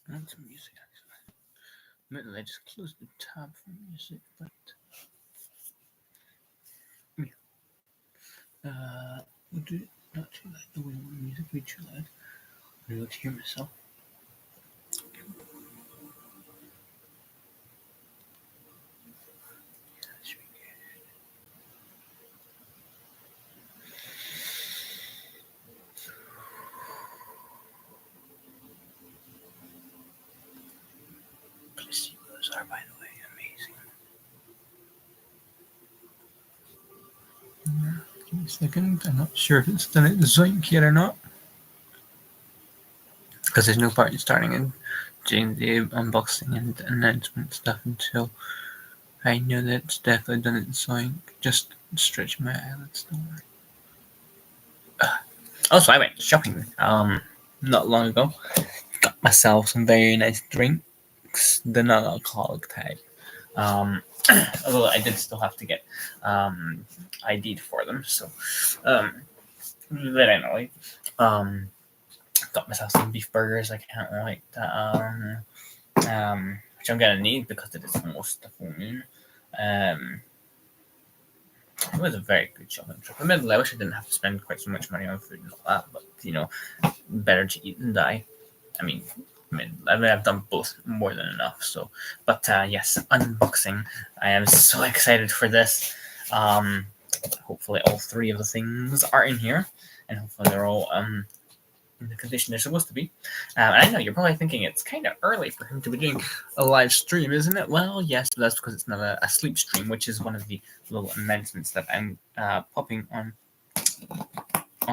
I want some music actually. Admittedly, I just closed the tab for music, but we'll do it not too loud. Oh, we don't want music to be too loud. I'm able to hear myself. That should be good. Placebos are, by the way, amazing. Give me a second. I'm not sure if it's done it Zoink yet or not. Because there's no part starting and doing the unboxing and announcement stuff until I know that it's definitely done it Zoink. Just stretch my eyelids, don't worry. Also, I went shopping not long ago. Got myself some very nice drinks. They're not alcoholic type. Although I did still have to get ID'd for them, so that anyway. Got myself some beef burgers. I can't wait. Which I'm gonna need because it is almost the full moon. It was a very good shopping trip. Admittedly, I wish I didn't have to spend quite so much money on food and all that, but better to eat than die. I mean, I've done both more than enough. So, but yes, unboxing. I am so excited for this. Hopefully, all three of the things are in here, and hopefully they're all in the condition they're supposed to be. I know you're probably thinking it's kind of early for him to be doing a live stream, isn't it? Well, yes, but that's because it's not a sleep stream, which is one of the little announcements that I'm popping on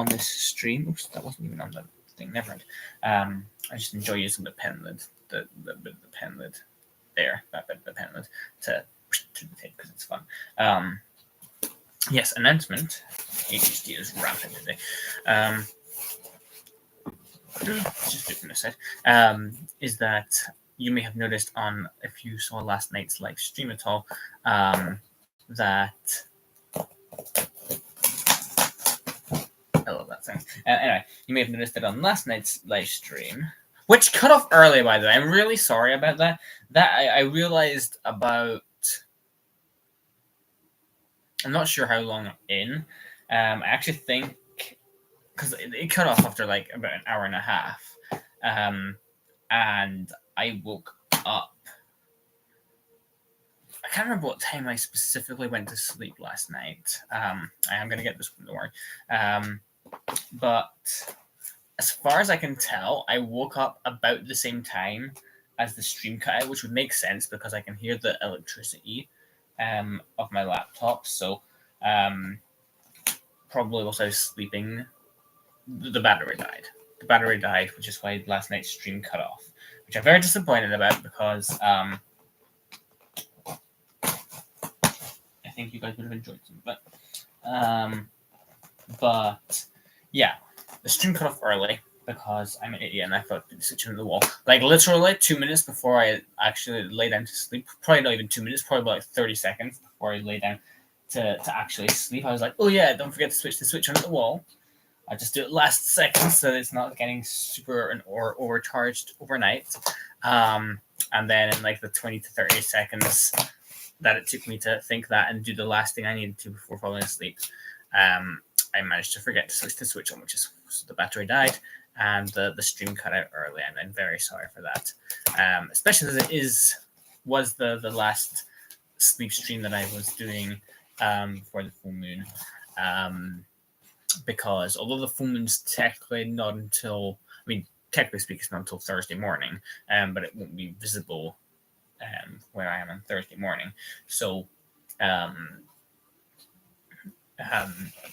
this stream. Oops, that wasn't even on the thing. Never mind. I just enjoy using the pen lid, the pen lid there, that bit of the pen lid to the tape because it's fun. Yes, announcement. ADHD is rampant today. Just do it from this side. Is that you may have noticed on if you saw last night's live stream at all, that I love that thing. Anyway, you may have noticed that on last night's live stream, which cut off early, by the way. I'm really sorry about that. That I realized about. I'm not sure how long in. I actually think because it cut off after like about an hour and a half, and I woke up. I can't remember what time I specifically went to sleep last night. I am going to get this one, don't worry. But as far as I can tell, I woke up about the same time as the stream cut out, which would make sense because I can hear the electricity of my laptop. So probably whilst I was sleeping, the battery died. The battery died, which is why last night's stream cut off, which I'm very disappointed about because I think you guys would have enjoyed some. But yeah, the stream cut off early because I'm an idiot and I thought to switch on the wall. Like literally 2 minutes before I actually lay down to sleep. Probably not even 2 minutes, probably about like 30 seconds before I lay down to actually sleep. I was like, oh yeah, don't forget to switch the switch on the wall. I just do it last second so that it's not getting super or overcharged overnight. And then in like the 20 to 30 seconds that it took me to think that and do the last thing I needed to before falling asleep, I managed to forget to switch the switch on, which is so the battery died and the stream cut out early, and I'm very sorry for that. Especially as it was the last sleep stream that I was doing for the full moon. Because although the full moon's technically not until, technically speaking, it's not until Thursday morning, but it won't be visible where I am on Thursday morning. So,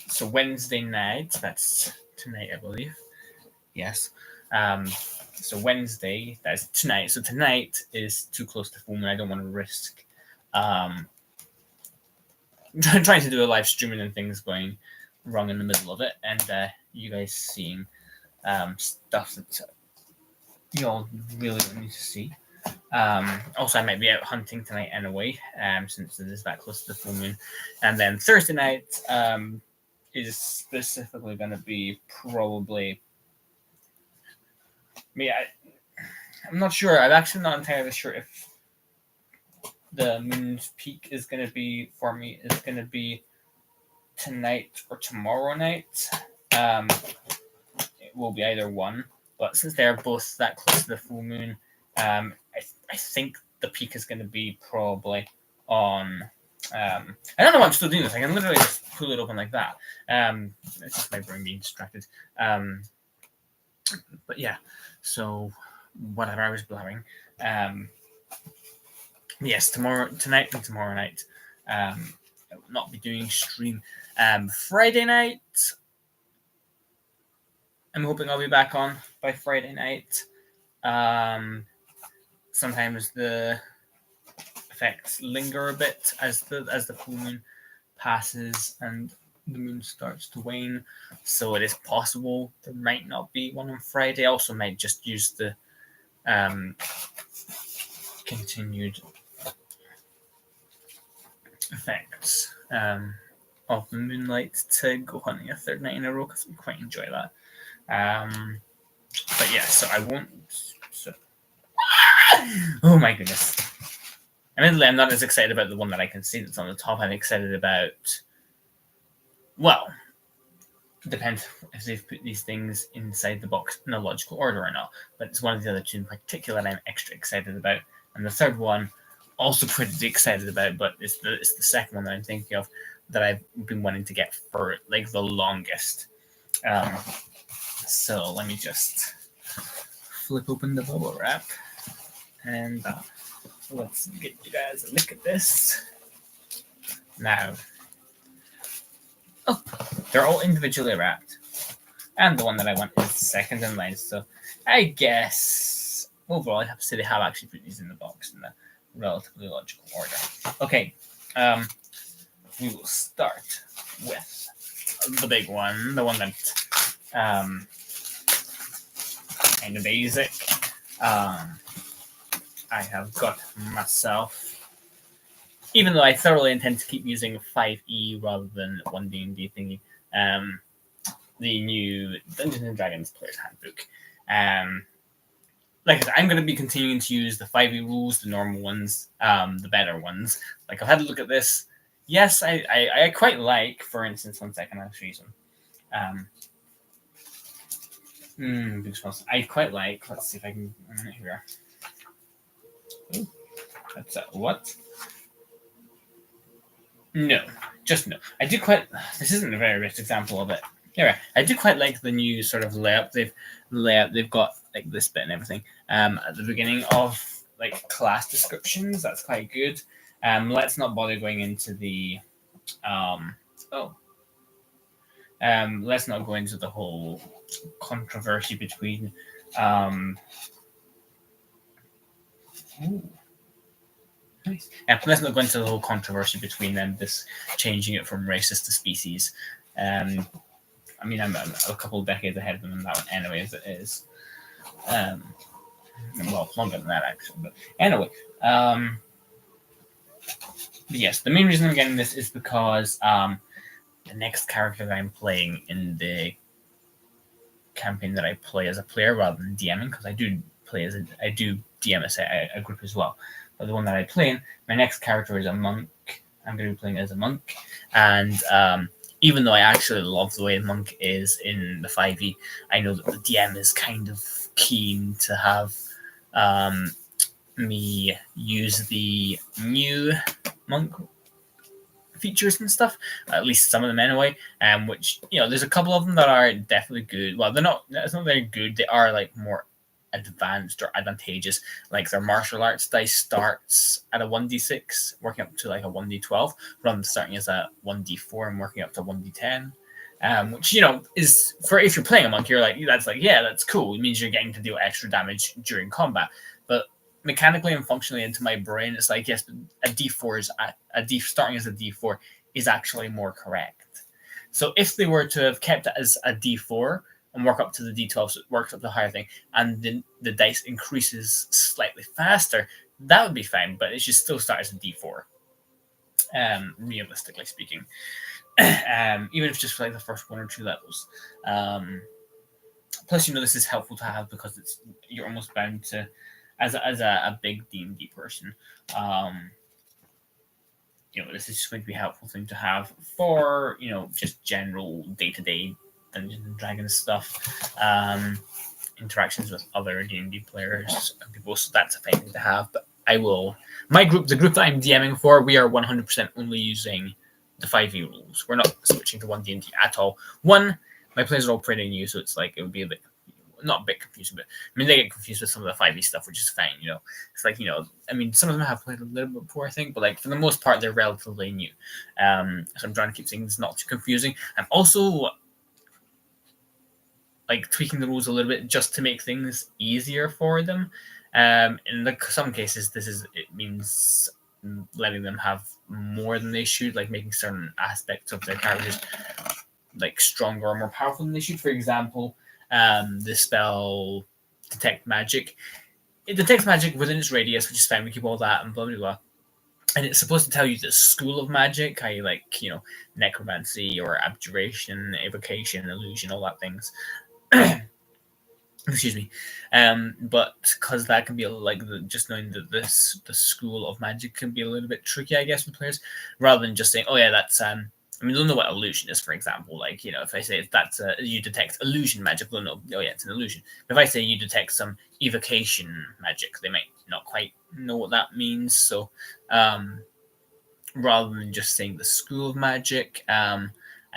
so Wednesday night, that's tonight, I believe. Yes. So Wednesday, that's tonight. So tonight is too close to full moon. I don't want to risk trying to do a live streaming and things going wrong in the middle of it, and you guys seeing stuff that you all really don't need to see. Also, I might be out hunting tonight anyway, since it is that close to the full moon. And then Thursday night is specifically going to be probably. I'm not sure. I'm actually not entirely sure if the moon's peak is going to be, for me, is going to be tonight or tomorrow night. It will be either one, but since they're both that close to the full moon, I think the peak is going to be probably on. I don't know why I'm still doing this. I can literally just pull it open like that. It's just my brain being distracted. But yeah, so whatever, I was blabbering. Yes, tonight and tomorrow night. I will not be doing stream. Friday night, I'm hoping I'll be back on by Friday night. Sometimes the effects linger a bit as the full moon passes and the moon starts to wane, so it is possible there might not be one on Friday. I also might just use the continued effects of the moonlight to go hunting a third night in a row, because I quite enjoy that. But yeah, so I won't. So, oh my goodness! Admittedly, I'm not as excited about the one that I can see that's on the top. I'm excited about. Well, it depends if they've put these things inside the box in a logical order or not. But it's one of the other two in particular that I'm extra excited about, and the third one also pretty excited about. But it's the second one that I'm thinking of that I've been wanting to get for like the longest. So let me just flip open the bubble wrap and let's get you guys a look at this. Now, oh, they're all individually wrapped. And the one that I want is second in line. So I guess overall I have to say they have actually put these in the box in a relatively logical order. Okay, we will start with the big one, the one that kind of basic. I have got myself, even though I thoroughly intend to keep using 5e rather than 1D&D thingy, the new Dungeons and Dragons Player's Handbook. Like I said, I'm going to be continuing to use the 5e rules, the normal ones, the better ones. Like, I've had a look at this. Yes, I quite like, for instance, one second, I'll show you some. I quite like, let's see if I can, here we are. Ooh, that's what? No, just no. I do quite, this isn't a very rich example of it. Anyway, I do quite like the new sort of layout. They've got like this bit and everything. At the beginning of like class descriptions, that's quite good. Let's not bother going into the, let's not go into the whole controversy between, nice. Let's not go into the whole controversy between them, this changing it from racist to species. I mean, I'm a couple of decades ahead of them on that one anyway, as it is. Well, longer than that, actually. But anyway, but yes, the main reason I'm getting this is because the next character that I'm playing in the campaign that I play as a player rather than DMing, because I do DM as a group as well. But the one that I play in, my next character is a monk. I'm going to be playing as a monk, and even though I actually love the way a monk is in the 5e, I know that the DM is kind of keen to have me use the new monk features and stuff, at least some of them anyway, which, you know, there's a couple of them that are definitely good. Well, it's not very good. They are like more advanced or advantageous. Like their martial arts dice starts at a 1d6 working up to like a 1d12 rather than starting as a 1d4 and working up to 1d10, which, you know, is for, if you're playing a monk, you're like, that's cool. It means you're getting to deal extra damage during combat. But mechanically and functionally into my brain, it's like, yes, but a d4 is starting as a d4 is actually more correct. So if they were to have kept it as a d4 and work up to the d12, so it works up to the higher thing, and then the dice increases slightly faster, that would be fine, but it should still start as a d4, realistically speaking. Even if just for like the first one or two levels. Plus, this is helpful to have because you're almost bound to, as a big D&D person, this is just going to be a helpful thing to have for, just general day-to-day Dungeons and Dragons stuff, interactions with other D&D players and people, so that's a thing to have. But the group that I'm DMing for, we are 100% only using the 5e rules. We're not switching to 1D&D at all. One, my players are all pretty new, so it's like, it would be a bit, not a bit confusing, but they get confused with some of the 5e stuff, which is fine, It's like, some of them have played a little bit before, I think, but like for the most part, they're relatively new. So I'm trying to keep things not too confusing. I'm also like tweaking the rules a little bit just to make things easier for them. In some cases, it means letting them have more than they should, like making certain aspects of their characters like stronger or more powerful than they should. For example, the spell Detect Magic. It detects magic within its radius, which is fine. We keep all that and blah blah blah. And it's supposed to tell you the school of magic, how you necromancy or abjuration, evocation, illusion, all that things. Excuse me. But because that can be like just knowing that the school of magic can be a little bit tricky, I guess, with players, rather than just saying, oh yeah, that's they'll know what illusion is, for example. Like, if I say that's you detect illusion magic, they'll know, oh yeah, it's an illusion. But if I say you detect some evocation magic, they might not quite know what that means. So rather than just saying the school of magic, I'm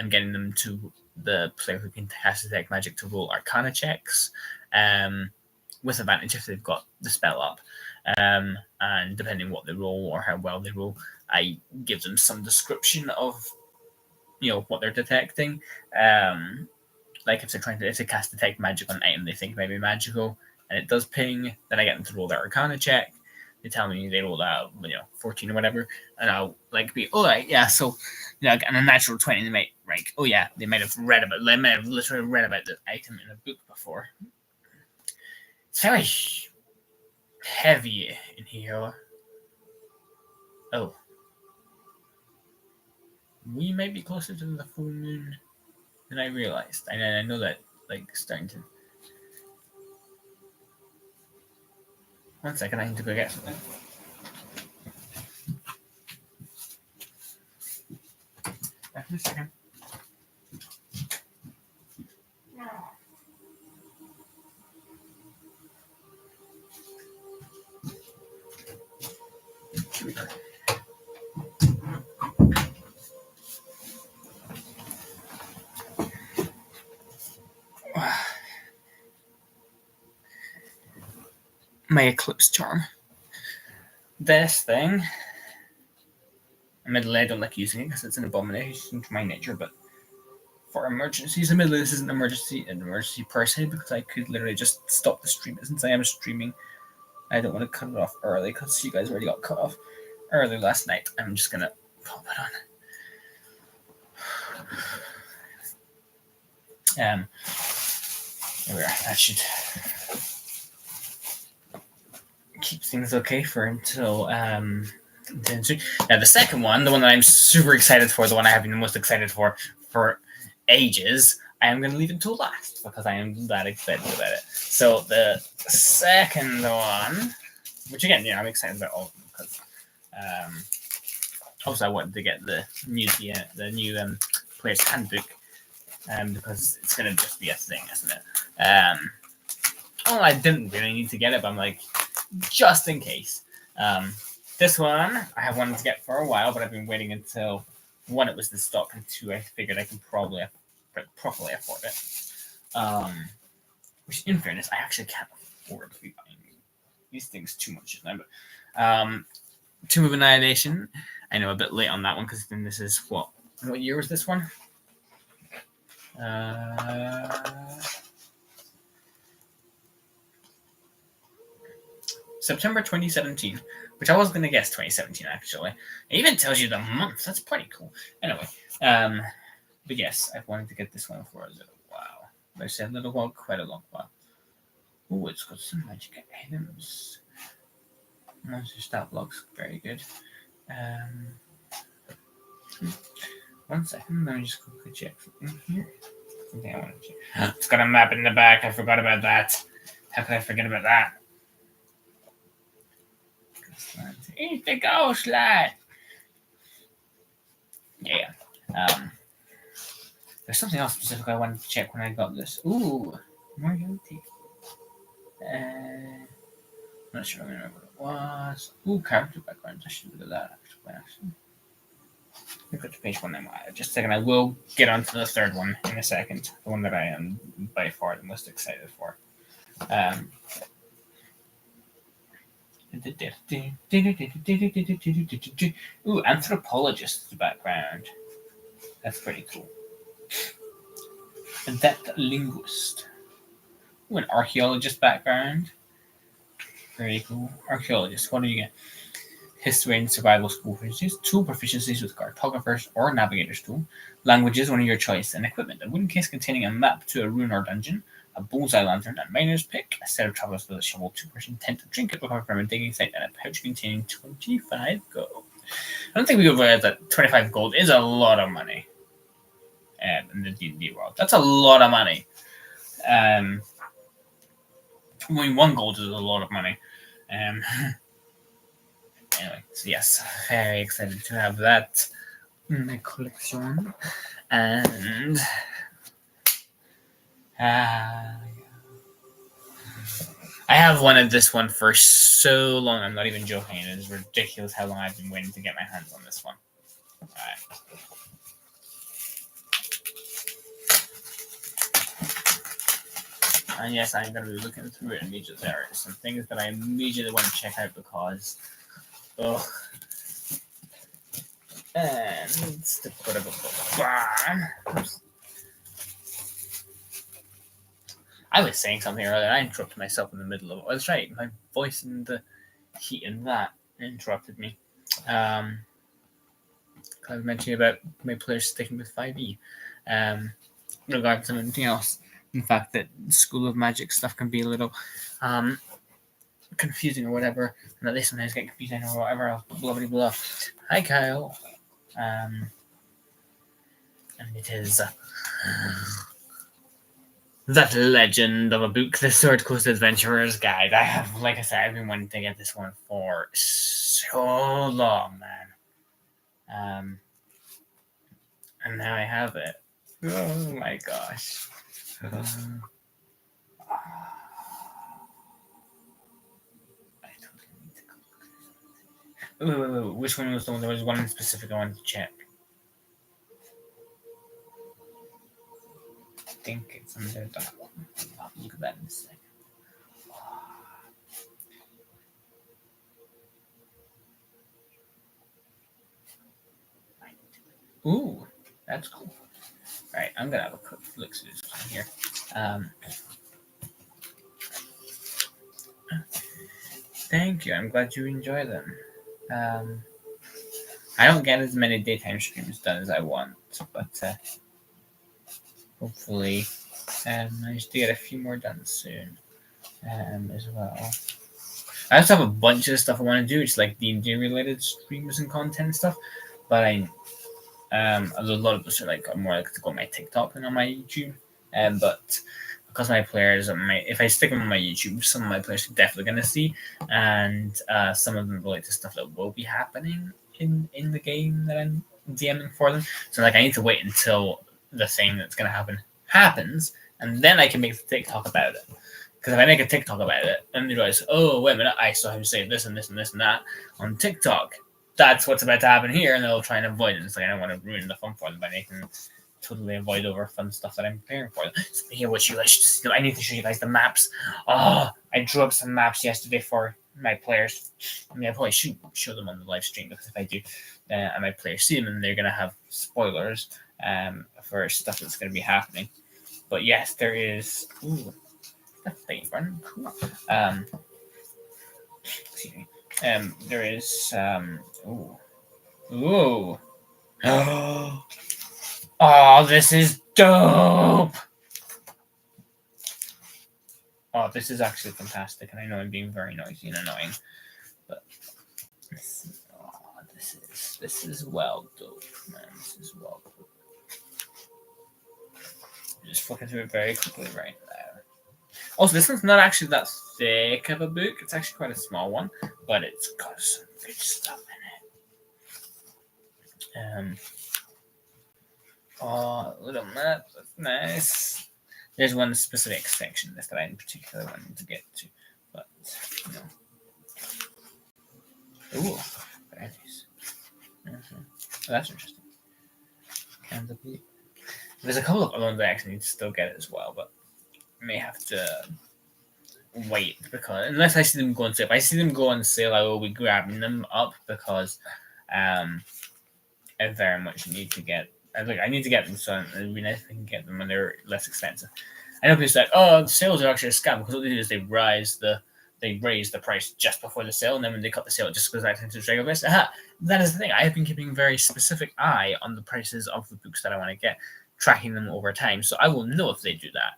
getting them to the player who can cast detect magic to roll arcana checks with advantage if they've got the spell up. And depending what they roll or how well they roll, I give them some description of what they're detecting. Like if they cast detect magic on an item they think may be magical and it does ping, then I get them to roll their arcana check. They tell me they rolled out 14 or whatever, and I'll be, all right, yeah, so and a natural 20, they might oh yeah, they might have literally read about the item in a book before. It's very heavy in here. Oh, we might be closer to the full moon than I realized. And I know that, starting to... One second, I need to go get something. Back in a second. Here we go. My Eclipse Charm. This thing, admittedly I don't like using it because it's an abomination to my nature, but for emergencies, admittedly this isn't an emergency per se, because I could literally just stop the stream. Since I am streaming, I don't want to cut it off early because you guys already got cut off early last night. I'm just gonna pop it on. There we are. That should keep things okay for until soon. Now the second one, the one that I'm super excited for, the one I have been the most excited for ages, I am going to leave until last because I am that excited about it. So the second one, which again, I'm excited about all of them because also I wanted to get the new player's handbook because it's going to just be a thing, isn't it? I didn't really need to get it, but I'm like, just in case. This one I have wanted to get for a while, but I've been waiting until, one, it was in stock, and two, I figured I can probably properly afford it. Which, in fairness, I actually can't afford to be buying these things too much now. But Tomb of Annihilation, I know a bit late on that one because then this is what year was this one? September 2017, which I was going to guess 2017, actually. It even tells you the month. That's pretty cool. Anyway, but yes, I've wanted to get this one for a little while. I said a little while, quite a long while. Oh, it's got some magic items. Monster stat blocks, very good. 1 second, let me just quickly check something here. something I want to check. It's got a map in the back. I forgot about that. How could I forget about that? Eat the ghost lad. Yeah. There's something else specific I wanted to check when I got this. Ooh, more guilty. Not sure I remember what it was. Ooh, character backgrounds. I should look at that actually. Look at page 1 now. Just a second. I will get onto the third one in a second. The one that I am by far the most excited for. Ooh, anthropologist background. That's pretty cool. Adept linguist. Ooh, an archaeologist background. Very cool. Archaeologist. What do you get? History and survival school proficiencies. 2 proficiencies with cartographers or navigators tool. Languages, one of your choice. And equipment. A wooden case containing a map to a ruin or dungeon. A bullseye lantern and miner's pick. A set of travelers with a shovel. 2-person tent. A trinket recovered from a digging site. And a pouch containing 25 gold. I don't think we realize that 25 gold is a lot of money. In the D&D world. That's a lot of money. 1 gold is a lot of money. Anyway, so yes, very excited to have that in my collection. And I have wanted this one for so long. I'm not even joking. It is ridiculous how long I've been waiting to get my hands on this one. Alright. And yes, I'm going to be looking through it immediately. There are some things that I immediately want to check out because, and it's the put of a book. I was saying something earlier. I interrupted myself in the middle of it. That's right. My voice and the heat and that interrupted me. I was mentioning about my players sticking with 5e. Regarding to anything else. In fact, that School of Magic stuff can be a little confusing or whatever, and that they sometimes get confusing or whatever else. Blah blah blah. Hi, Kyle. And it is that legend of a book, the Sword Coast Adventurer's Guide. I have, like I said, I've been wanting to get this one for so long, man. And now I have it. Oh my gosh. Wait. Which one was the one? There was one specific I wanted to check. I think it's under that one. I'll look at that in a second. Ooh, that's cool. Alright, I'm gonna have a quick look through this one here. Thank you. I'm glad you enjoy them. I don't get as many daytime streams done as I want, but hopefully manage to get a few more done soon as well. I also have a bunch of stuff I want to do, just like D&D related streams and content and stuff, but a lot of those are like more like to go on my TikTok than on my YouTube. But because my players, if I stick them on my YouTube, some of my players are definitely going to see, and some of them relate to stuff that will be happening in the game that I'm DMing for them. So like I need to wait until the thing that's going to happen happens, and then I can make the TikTok about it. Because if I make a TikTok about it, and they realize, oh, wait a minute, I saw him say this and this and this and that on TikTok. That's what's about to happen here, and they'll try and avoid it. It's like I don't want to ruin the fun for them by making totally avoid over fun stuff that I'm preparing for them. Speaking of which, you guys, I need to show you guys the maps. Oh, I drew up some maps yesterday for my players. I mean, I probably should show them on the live stream, because if I do, and my players see them, and they're going to have spoilers for stuff that's going to be happening. But yes, there is. Ooh, that's fun. Cool. Excuse me. There is. Ooh. Oh, this is dope. Oh, this is actually fantastic, and I know I'm being very noisy and annoying, but this is well dope, man. This is well dope. just flicking through it very quickly right now. Also, this one's not actually that thick of a book. It's actually quite a small one, but it's got some good stuff in it. Oh, little map. That's nice. There's one specific section that I in particular wanted to get to, but you know. Ooh, very nice. Oh, that's interesting. There's a couple of other ones I actually need to still get as well, but I may have to wait because unless I see them go on sale. If I see them go on sale, I will be grabbing them up because I very much need to get. I need to get them, so it'd be nice if I can get them when they're less expensive. I know people say, "Oh, the sales are actually a scam," because what they do is they raise the price just before the sale, and then when they cut the sale, it just goes back into the regular price. That is the thing. I have been keeping a very specific eye on the prices of the books that I want to get, tracking them over time, so I will know if they do that.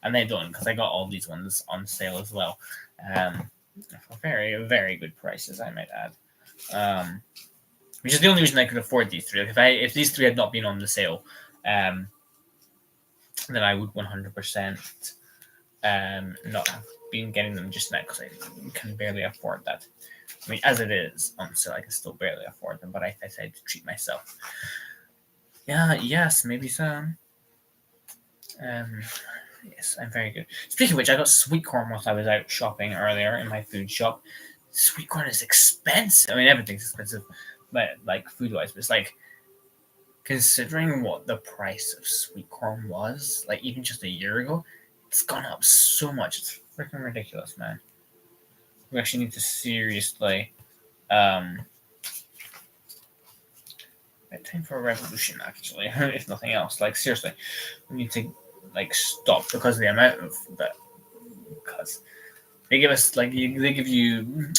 And they don't, because I got all these ones on sale as well, for very, very good prices, I might add. Which is the only reason I could afford these three. If these three had not been on the sale, then I would 100% not have been getting them just now because I can barely afford that. I mean, as it is on sale, I can still barely afford them, but I decided to treat myself. Yeah, yes, maybe some. Yes, I'm very good. Speaking of which, I got sweet corn whilst I was out shopping earlier in my food shop. Sweet corn is expensive. I mean, everything's expensive, but like food-wise, but it's like considering what the price of sweet corn was, like even just a year ago, it's gone up so much. It's freaking ridiculous, man. We actually need to seriously time for a revolution, actually, if nothing else. Like seriously, we need to like stop because of the amount of that. Because they give us they give you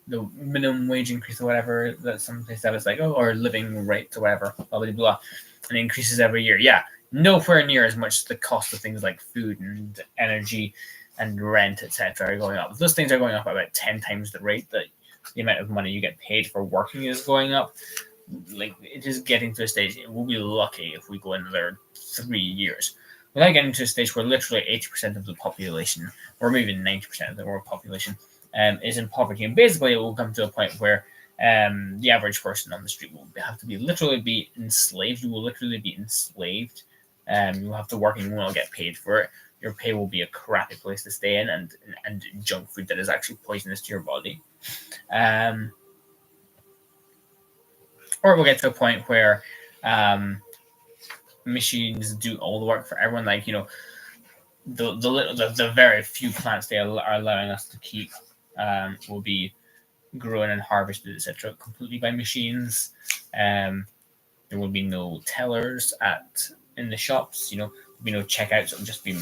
the minimum wage increase or whatever that some place that was like, oh, or living rate or whatever, blah blah blah, and it increases every year. Yeah, nowhere near as much the cost of things like food and energy and rent, etc. are going up. Those things are going up about 10 times the rate that the amount of money you get paid for working is going up. Like it is getting to a stage. We'll be lucky if we go another 3 years without getting to a stage where literally 80% of the population, or maybe 90% of the world population, is in poverty, and basically it will come to a point where the average person on the street will have to literally be enslaved. You will literally be enslaved. You'll have to work and you won't get paid for it. Your pay will be a crappy place to stay in, and junk food that is actually poisonous to your body. Or we'll get to a point where machines do all the work for everyone. Like, you know, the very few plants they are allowing us to keep will be grown and harvested, etc., completely by machines. There will be no tellers in the shops. You know, there'll be no checkouts. It'll just be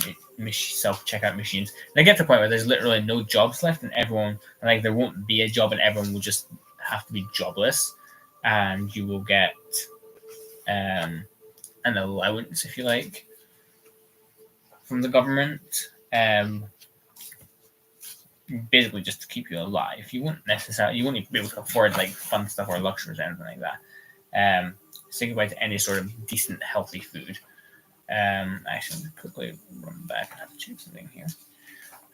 self-checkout machines. They get to the point where there's literally no jobs left, and there won't be a job, and everyone will just have to be jobless, and you will get an allowance, if you like, from the government. Basically just to keep you alive. You won't even be able to afford like fun stuff or luxuries or anything like that. Say goodbye to any sort of decent, healthy food. Actually, let me quickly run back and have to check something here.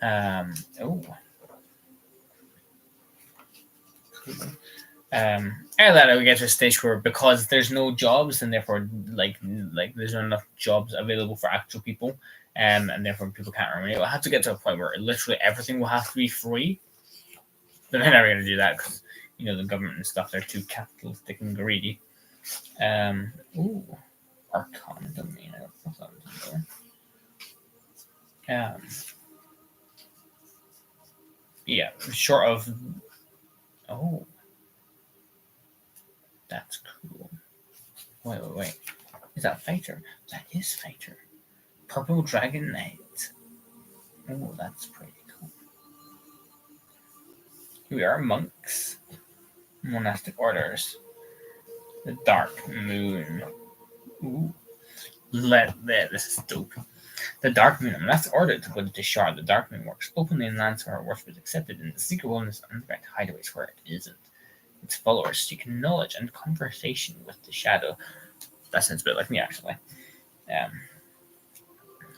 Either that, or we get to a stage where because there's no jobs, and therefore like there's not enough jobs available for actual people, and therefore people can't earn money. We'll have to get to a point where literally everything will have to be free. But they're never going to do that because, you know, the government and stuff, they're too capitalistic and greedy. Arcana domain. I don't know that there. Yeah, short of. Oh, that's cool. Wait. Is that Fighter? That is Fighter. Purple Dragon Knight. Oh, that's pretty cool. Here we are, monks. Monastic orders. The Dark Moon. Ooh. This is dope. The Dark Moon. A monastic order to go to Shard. The Dark Moon works openly in lands where worship is accepted, and the secret wilderness underground hideaways where it isn't. Its followers seek knowledge and conversation with the shadow. That sounds a bit like me, actually.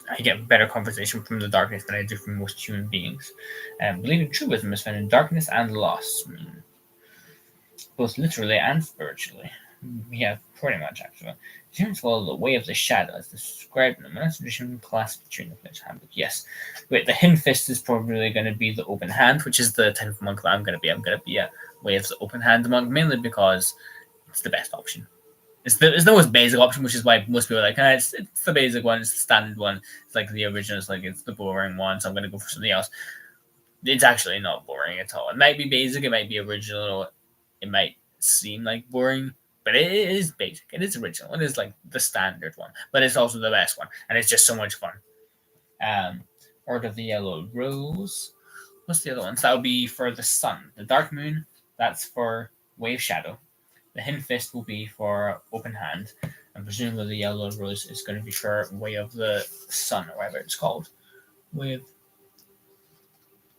I get better conversation from the darkness than I do from most human beings. Believing true wisdom is found in darkness and loss, both literally and spiritually. Yeah, pretty much actually. Humans follow the way of the shadow as described in the Monastic tradition class featuring the Finnish handbook. Yes. Wait, the hidden fist is probably going to be the open hand, which is the type of monk that I'm going to be. I'm going to be a way of the open hand monk, mainly because it's the best option. It's the most basic option, which is why most people are like, it's the basic one, it's the standard one. It's like the original, it's the boring one, so I'm going to go for something else. It's actually not boring at all. It might be basic, it might be original, it might seem like boring, but it is basic. It is original. It is like the standard one, but it's also the best one, and it's just so much fun. Order of the Yellow Rose. What's the other ones? That would be for the sun. The Dark Moon, that's for Way of Shadow. The Hidden Fist will be for Open Hand, and presumably the Yellow Rose is going to be for Way of the Sun, or whatever it's called. Way of...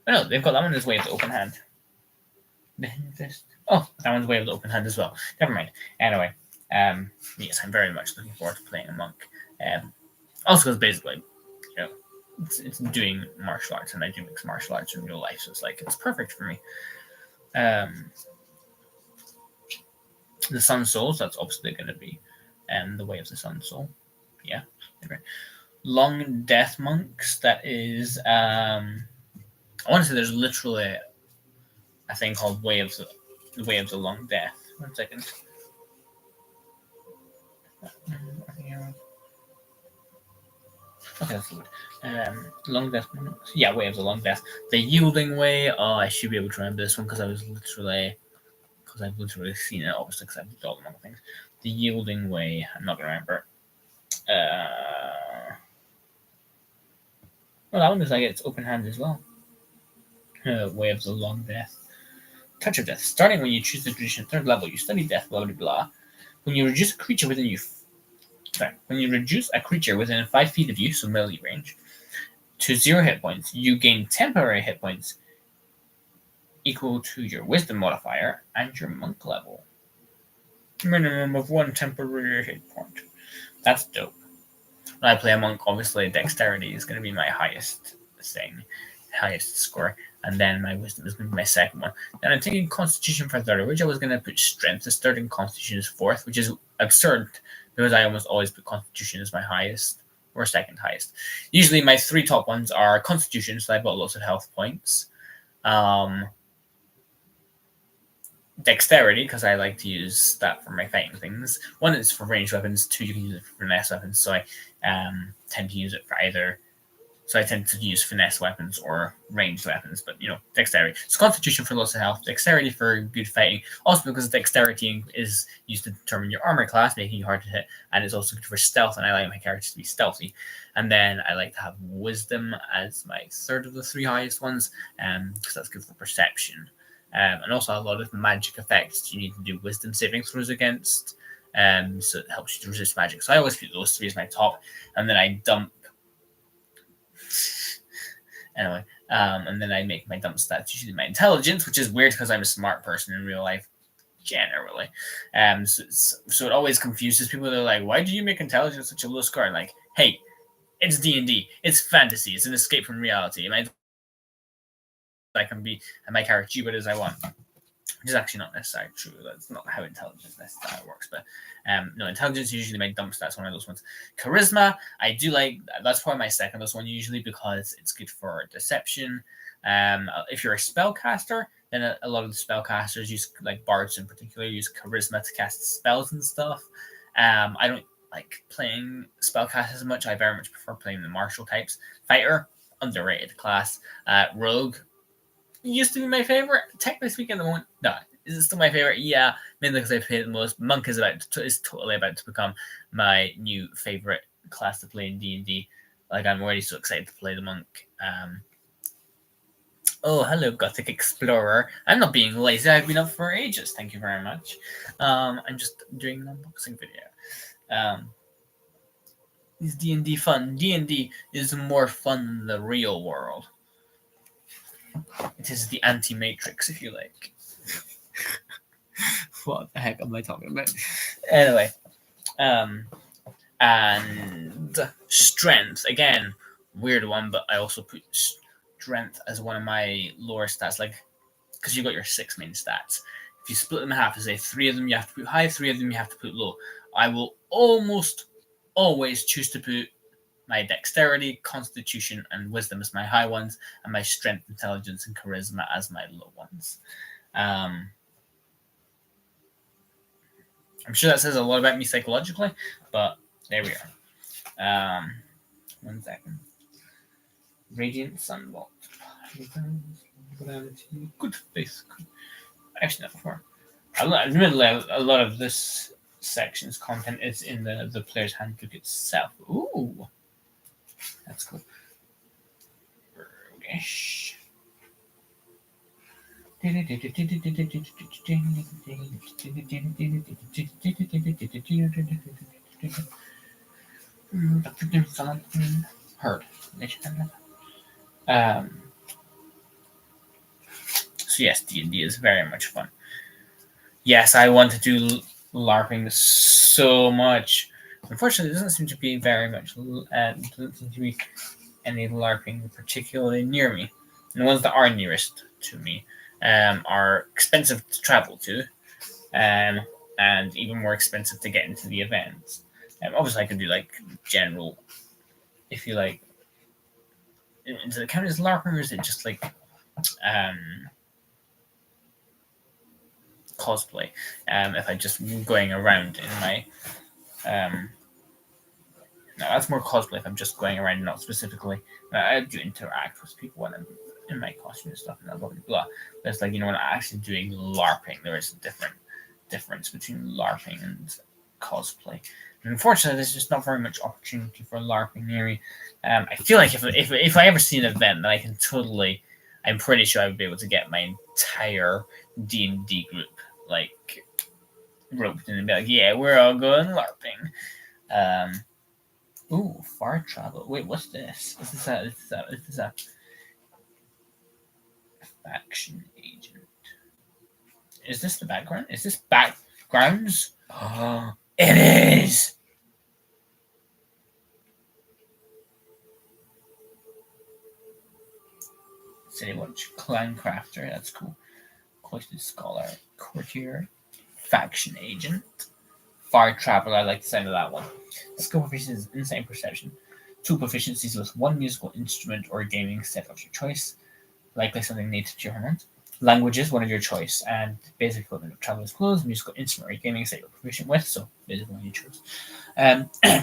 Oh, no, they've got that one as Way of the Open Hand. The Hidden Fist. Oh, that one's Way of the Open Hand as well. Never mind. Anyway, yes, I'm very much looking forward to playing a monk. Also because basically, it's doing martial arts, and I do mix martial arts in real life, so it's perfect for me. The Sun Souls, that's obviously going to be the Way of the Sun Soul. Yeah. Long Death Monks, that is... I want to say there's literally a thing called Way of the Long Death. 1 second. Okay, that's good. Long Death Monks. Yeah, Way of the Long Death. The Yielding Way. Oh, I should be able to remember this one because I've literally seen it, obviously, because I've looked all the monk things. The Yielding Way. I'm not going to remember. Well, that one looks like it's open hand as well. Way of the Long Death. Touch of Death. Starting when you choose the tradition 3rd level, you study death, blah, blah, blah. When you reduce a creature within 5 feet of you, so melee range, to 0 hit points, you gain temporary hit points equal to your wisdom modifier and your monk level. Minimum of 1 temporary hit point. That's dope. When I play a monk, obviously dexterity is going to be my highest score, and then my wisdom is going to be my second one. Then I'm taking constitution for 3rd, which I was going to put strength as 3rd and constitution as 4th, which is absurd because I almost always put constitution as my highest or second highest. Usually my 3 top ones are constitution, so I've got lots of health points. Dexterity, because I like to use that for my fighting things. 1 is for ranged weapons, 2 you can use it for finesse weapons, so I tend to use it for either. So I tend to use finesse weapons or ranged weapons, but dexterity. So constitution for lots of health, dexterity for good fighting. Also because dexterity is used to determine your armor class, making you hard to hit, and it's also good for stealth, and I like my characters to be stealthy. And then I like to have wisdom as my 3rd of the 3 highest ones, because that's good for perception. And also a lot of magic effects you need to do wisdom saving throws against, so it helps you to resist magic. So I always put those 3 as my top, and then I dump. Anyway, and then I make my dump stats usually my intelligence, which is weird because I'm a smart person in real life, generally. So it always confuses people. They're like, "Why do you make intelligence such a low score?" I'm like, hey, it's D&D. It's fantasy. It's an escape from reality. I can be and my character do what it is I want. Which is actually not necessarily true. That's not how intelligence necessarily works. But no, intelligence usually my dump stats, one of those ones. Charisma, I do like. That's probably my second best one usually because it's good for deception. If you're a spellcaster, then a lot of the spellcasters use, like bards in particular, use charisma to cast spells and stuff. I don't like playing spellcasters as much. I very much prefer playing the martial types. Fighter, underrated class. Rogue used to be my favorite. Technically speaking, at the moment, no. Is it still my favorite? Yeah, mainly because I played it the most. Monk is totally about to become my new favorite class to play in D&D. Like, I'm already so excited to play the monk. Oh, hello, Gothic Explorer. I'm not being lazy. I've been up for ages. Thank you very much. I'm just doing an unboxing video. Is D&D fun? D&D is more fun than the real world. It is the anti-matrix, if you like. What the heck am I talking about? Anyway, And strength, again, weird one, but I also put strength as one of my lower stats, like, because you've got your 6 main stats. If you split them in half, say 3 of them you have to put high, 3 of them you have to put low. I will almost always choose to put my dexterity, constitution, and wisdom as my high ones, and my strength, intelligence, and charisma as my low ones. I'm sure that says a lot about me psychologically, but there we are. 1 second. Radiant Sunbolt. Good face. Actually, not before. Admittedly, a lot of this section's content is in the player's handbook itself. Ooh, that's cool. Roguish. Heard. So yes, D&D is very much fun. Yes, I want to do LARPing so much. Unfortunately, there doesn't seem to be very much. Doesn't seem to be any LARPing particularly near me. And the ones that are nearest to me are expensive to travel to, and even more expensive to get into the events. Obviously, I could do like general, if you like. Does it count as LARPing, or is it just like cosplay? If I just going around in my no, that's more cosplay. If I'm just going around, not specifically. I do interact with people when I'm in my costume and stuff, and blah blah blah. But it's like, when I'm actually doing LARPing, there is a difference between LARPing and cosplay. And unfortunately, there's just not very much opportunity for LARPing near me. I feel like if I ever see an event, then I can totally. I'm pretty sure I would be able to get my entire D&D group like roped in and be like, yeah, we're all going LARPing. Ooh, far travel. Wait, what's this? Is this a faction agent? Is this the background? Is this backgrounds? Oh, it is! City Watch, Clan Crafter, that's cool. Cloistered Scholar, Courtier, Faction Agent, Far Traveler, I like the sound of that one. Skill proficiency is Insight Perception. 2 proficiencies with 1 musical instrument or gaming set of your choice, likely something native to your homeland. Languages, one of your choice, and basic equipment of traveler's clothes, musical instrument or gaming set you're proficient with, so basically one you choose.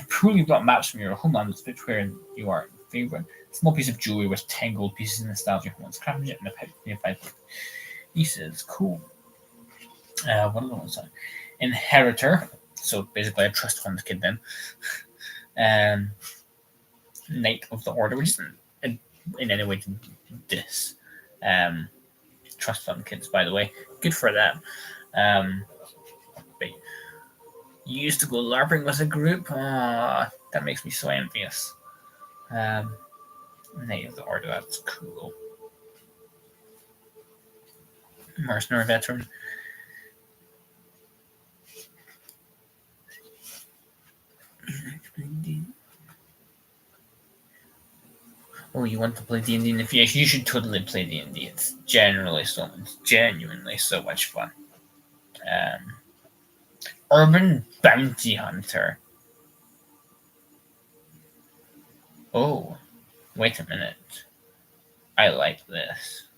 Poorly brought maps from your homeland with fit where you are in favor. Small piece of jewelry with 10 gold pieces in the style of your homeland's craftsmanship and a pipe nearby. He says, cool. What are the ones? Inheritor, so basically a trust fund kid then. Knight of the Order, which isn't in any way to diss trust fund kids, by the way. Good for them. But you used to go LARPing with a group. That makes me so envious. Knight of the Order, that's cool. Mercenary veteran. Oh, you want to play D&D in the future? You should totally play D&D. It's genuinely so much fun. Urban Bounty Hunter. Oh, wait a minute. I like this.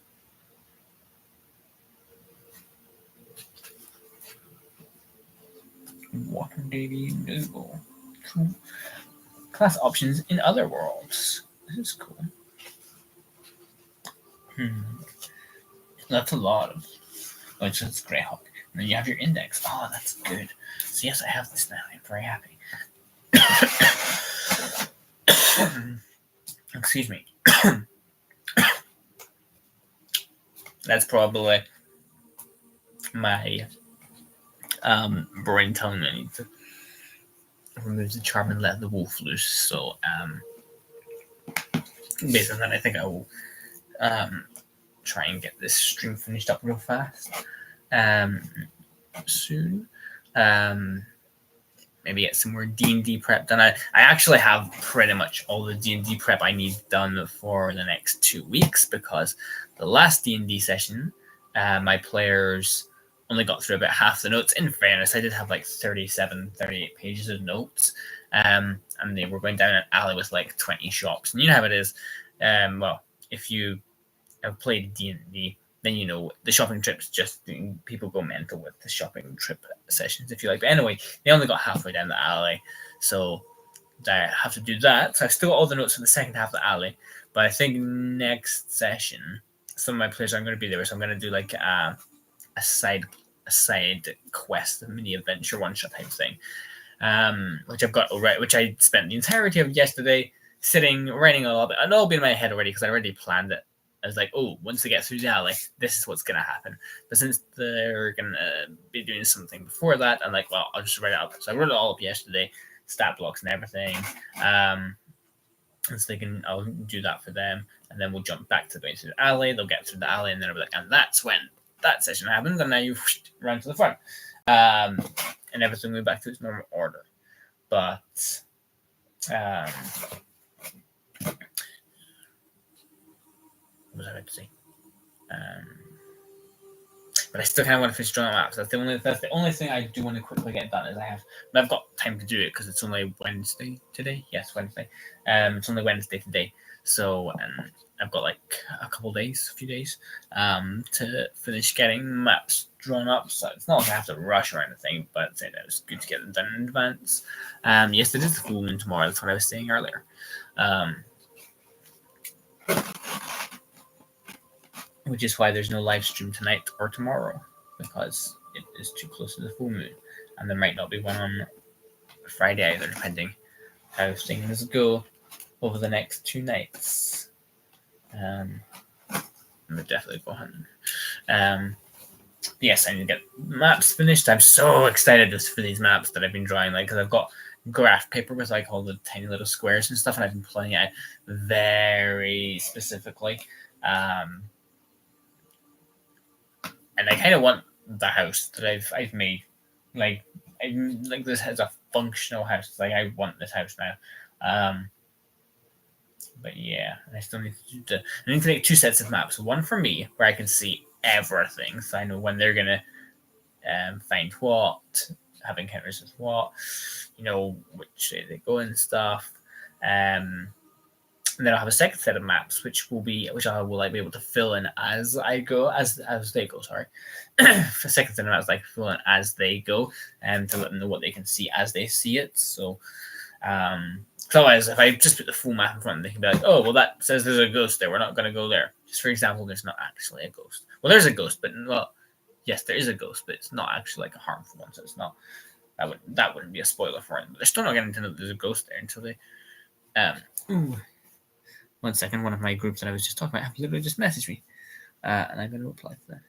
Water Lady Noble. Cool. Class options in other worlds. This is cool. That's a lot of. Oh, it's just Greyhawk. And then you have your index. Oh, that's good. So yes, I have this now. I'm very happy. Excuse me. That's probably my brain telling me I need to remove the charm and let the wolf loose. So based on that, I think I will try and get this stream finished up real fast soon. maybe get some more D&D prep done. I actually have pretty much all the D&D prep I need done for the next 2 weeks, because the last D&D session, my players only got through about half the notes. In fairness, I did have like 37, 38 pages of notes, and they were going down an alley with like 20 shops. And you know how it is. Well, if you have played D&D, then you know the shopping trips, just people go mental with the shopping trip sessions, if you like. But anyway, they only got halfway down the alley, so I have to do that. So I've still got all the notes for the second half of the alley, but I think next session, some of my players aren't going to be there, so I'm going to do like a side quest, a mini adventure one-shot type thing, which I've got already, which I spent the entirety of yesterday sitting, writing a little bit. It'll all be in my head already because I already planned it. I was like, oh, once they get through the alley, this is what's going to happen. But since they're going to be doing something before that, I'm like, well, I'll just write it up. So I wrote it all up yesterday, stat blocks and everything. And so I'll do that for them. And then we'll jump back to going through the alley. They'll get through the alley, and then I'll be like, and that's when that session happens. And now you run to the front. And everything will be back to its normal order. But what was I about to say? But I still kind of want to finish drawing maps. That's the only thing I do want to quickly get done. Is I've got time to do it because it's only Wednesday today. Yes, Wednesday. It's only Wednesday today, so I've got like a few days, to finish getting maps drawn up. So it's not like I have to rush or anything, but it's good to get them done in advance. Yes, it is the full moon tomorrow. That's what I was saying earlier. Which is why there's no live stream tonight or tomorrow, because it is too close to the full moon, and there might not be one on Friday either, depending how things go over the next 2 nights. We'll definitely go hunting. Yes, I need to get maps finished. I'm so excited for these maps that I've been drawing, because I've got graph paper with like all the tiny little squares and stuff, and I've been planning it very specifically. And I kind of want the house that I've made, like this has a functional house. Like I want this house now. But yeah, I still need to make 2 sets of maps. One for me, where I can see everything, so I know when they're gonna find what, have encounters with what, which way they go and stuff. And then I'll have a second set of maps, which I will be able to fill in as I go, as they go. Sorry, for second set of maps, fill in as they go, and to let them know what they can see as they see it. So, otherwise, if I just put the full map in front, they can be like, "Oh, well, that says there's a ghost there. We're not going to go there." Just for example, there's not actually a ghost. Well, there's a ghost, but yes, there is a ghost, but it's not actually like a harmful one. So it's not that wouldn't be a spoiler for it. But they're still not going to know that there's a ghost there until they. 1 second, one of my groups that I was just talking about have literally just messaged me, and I'm going to reply to that.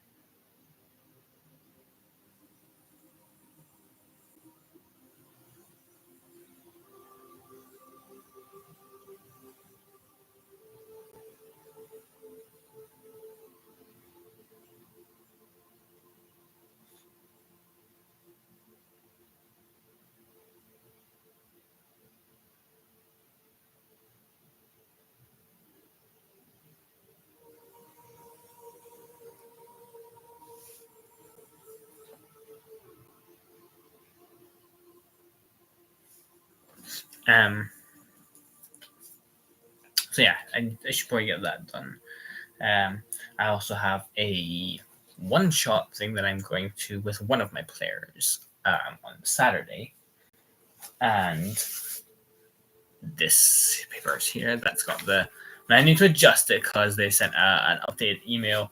So yeah, I should probably get that done. I also have a one-shot thing that I'm going to with one of my players on Saturday, and this paper is here. That's got I need to adjust it because they sent an updated email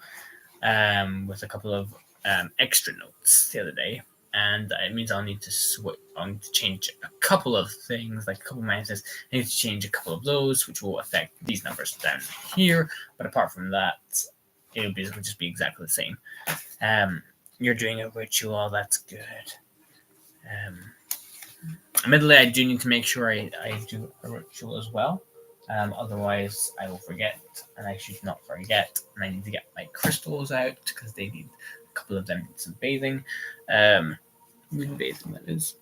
with a couple of extra notes the other day. And it means I'll need to change a couple of things, like a couple of minuses. I need to change a couple of those, which will affect these numbers down here. But apart from that, it'll just be exactly the same. You're doing a ritual, that's good. Admittedly, I do need to make sure I do a ritual as well. Otherwise, I will forget, and I should not forget. And I need to get my crystals out because they need a couple of them need some bathing. Moon bathing, that is.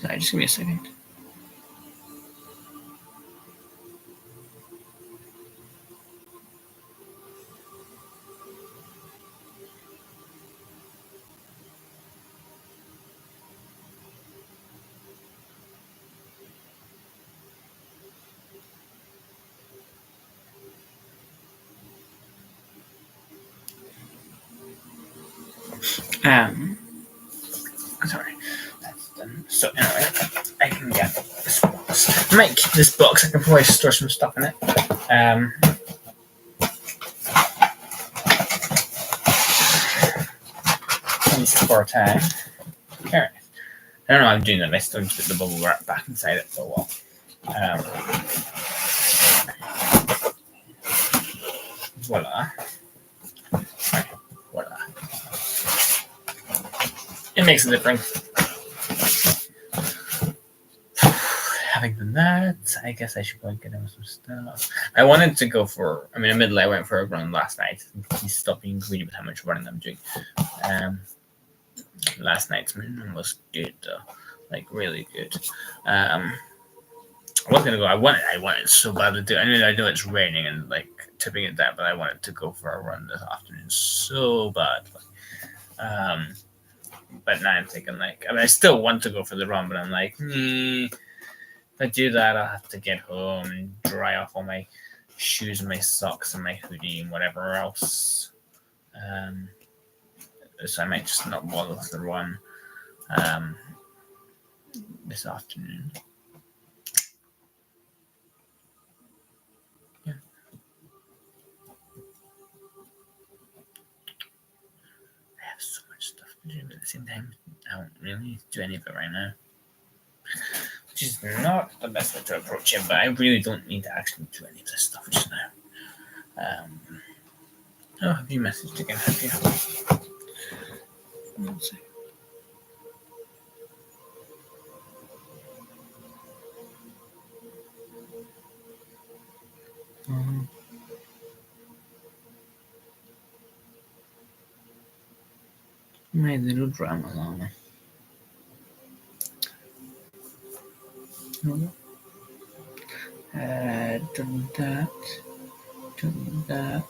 Sorry, just give me a second. Sorry, that's done. So anyway, I can get this box. I might keep this box. I can probably store some stuff in it. For time. Alright. I don't know how I'm doing that. I still just put the bubble wrap back inside it for a while. Voila. Right. Voila. It makes a difference. Having done that, I guess I should probably get him some stuff. I wanted to go for, admittedly, I went for a run last night. He stopped being greedy with how much running I'm doing. Last night's run was good, though. Like, really good. I was gonna go. I wanted so bad to do. I know it's raining and like tipping it down, but I wanted to go for a run this afternoon so bad. But now I'm thinking I still want to go for the run, but I'm like, if I do that, I'll have to get home and dry off all my shoes and my socks and my hoodie and whatever else. So I might just not bother with the run this afternoon. Yeah. I have so much stuff to do, but at the same time, I don't really do any of it right now. Which is not the best way to approach it, but I really don't need to actually do any of this stuff just now. Have you messaged again? Have you? Let's see. My little drama llama. Done that. Done that.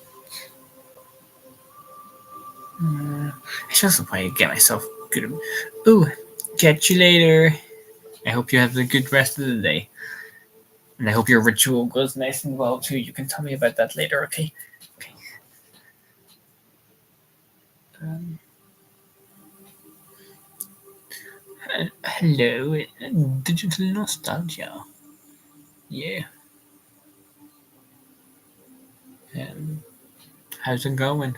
I should also probably get myself good. Ooh, catch you later. I hope you have a good rest of the day. And I hope your ritual goes nice and well too. You can tell me about that later, okay? Okay. Hello, digital nostalgia. Yeah. How's it going?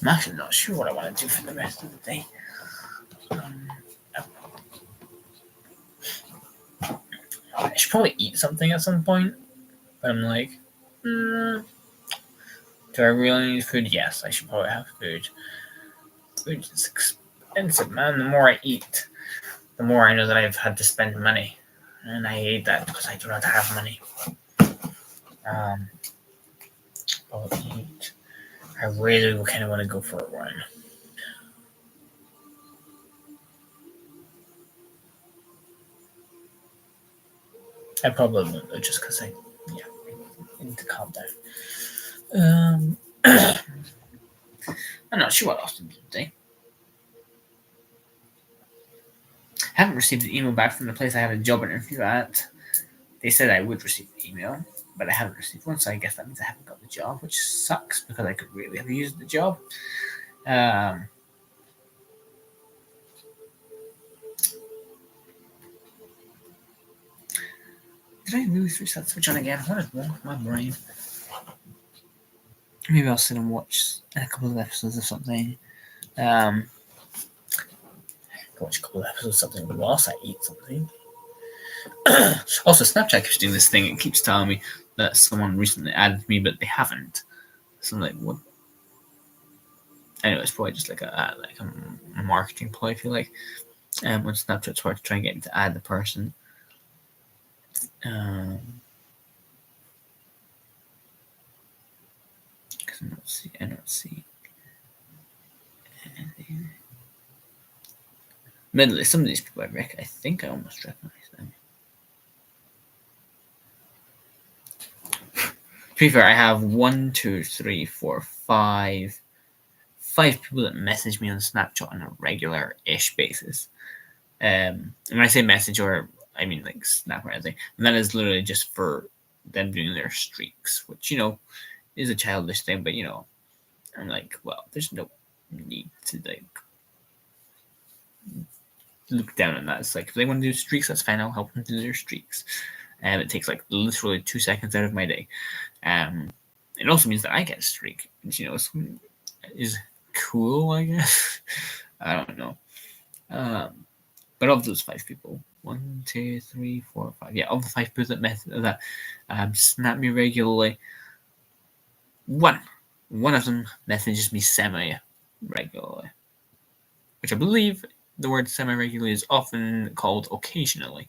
I'm actually not sure what I want to do for the rest of the day. I should probably eat something at some point. But I'm like, do I really need food? Yes, I should probably have food. Food is expensive, man. The more I eat, the more I know that I've had to spend money. And I hate that because I do not have money. I'll eat. I really kind of want to go for a run. I probably won't though, just because I need to calm down. I'm not sure what else to do today. I haven't received an email back from the place I had a job interview at. They said I would receive an email, but I haven't received one, so I guess that means I haven't got the job, which sucks because I could really have used the job. Did I really switch that switch on again? What is wrong with my brain? Maybe I'll sit and watch a couple of episodes of something. Watch a couple of episodes of something whilst I eat something. Also, Snapchat keeps doing this thing. It keeps telling me that someone recently added me, but they haven't. So I'm like, what? Anyway, it's probably just like a marketing ploy, I feel like. When Snapchat tries to try and get me to add the person. I don't see anything. Admittedly, some of these people I think I almost recognize them. To be fair, I have 1, 2, 3, 4, 5 people that message me on Snapchat on a regular-ish basis. And when I say message, or I mean like Snap or anything, and that is literally just for them doing their streaks, which is a childish thing. But I'm like, well, there's no need to like look down on that. It's like if they want to do streaks, that's fine. I'll help them do their streaks. And it takes like literally 2 seconds out of my day. It also means that I get a streak, which is cool, I guess. I don't know. But of those 5 people, 1, 2, 3, 4, 5, yeah, of the 5 people that snap me regularly, one of them messages me semi-regularly, which I believe the word semi-regularly is often called occasionally.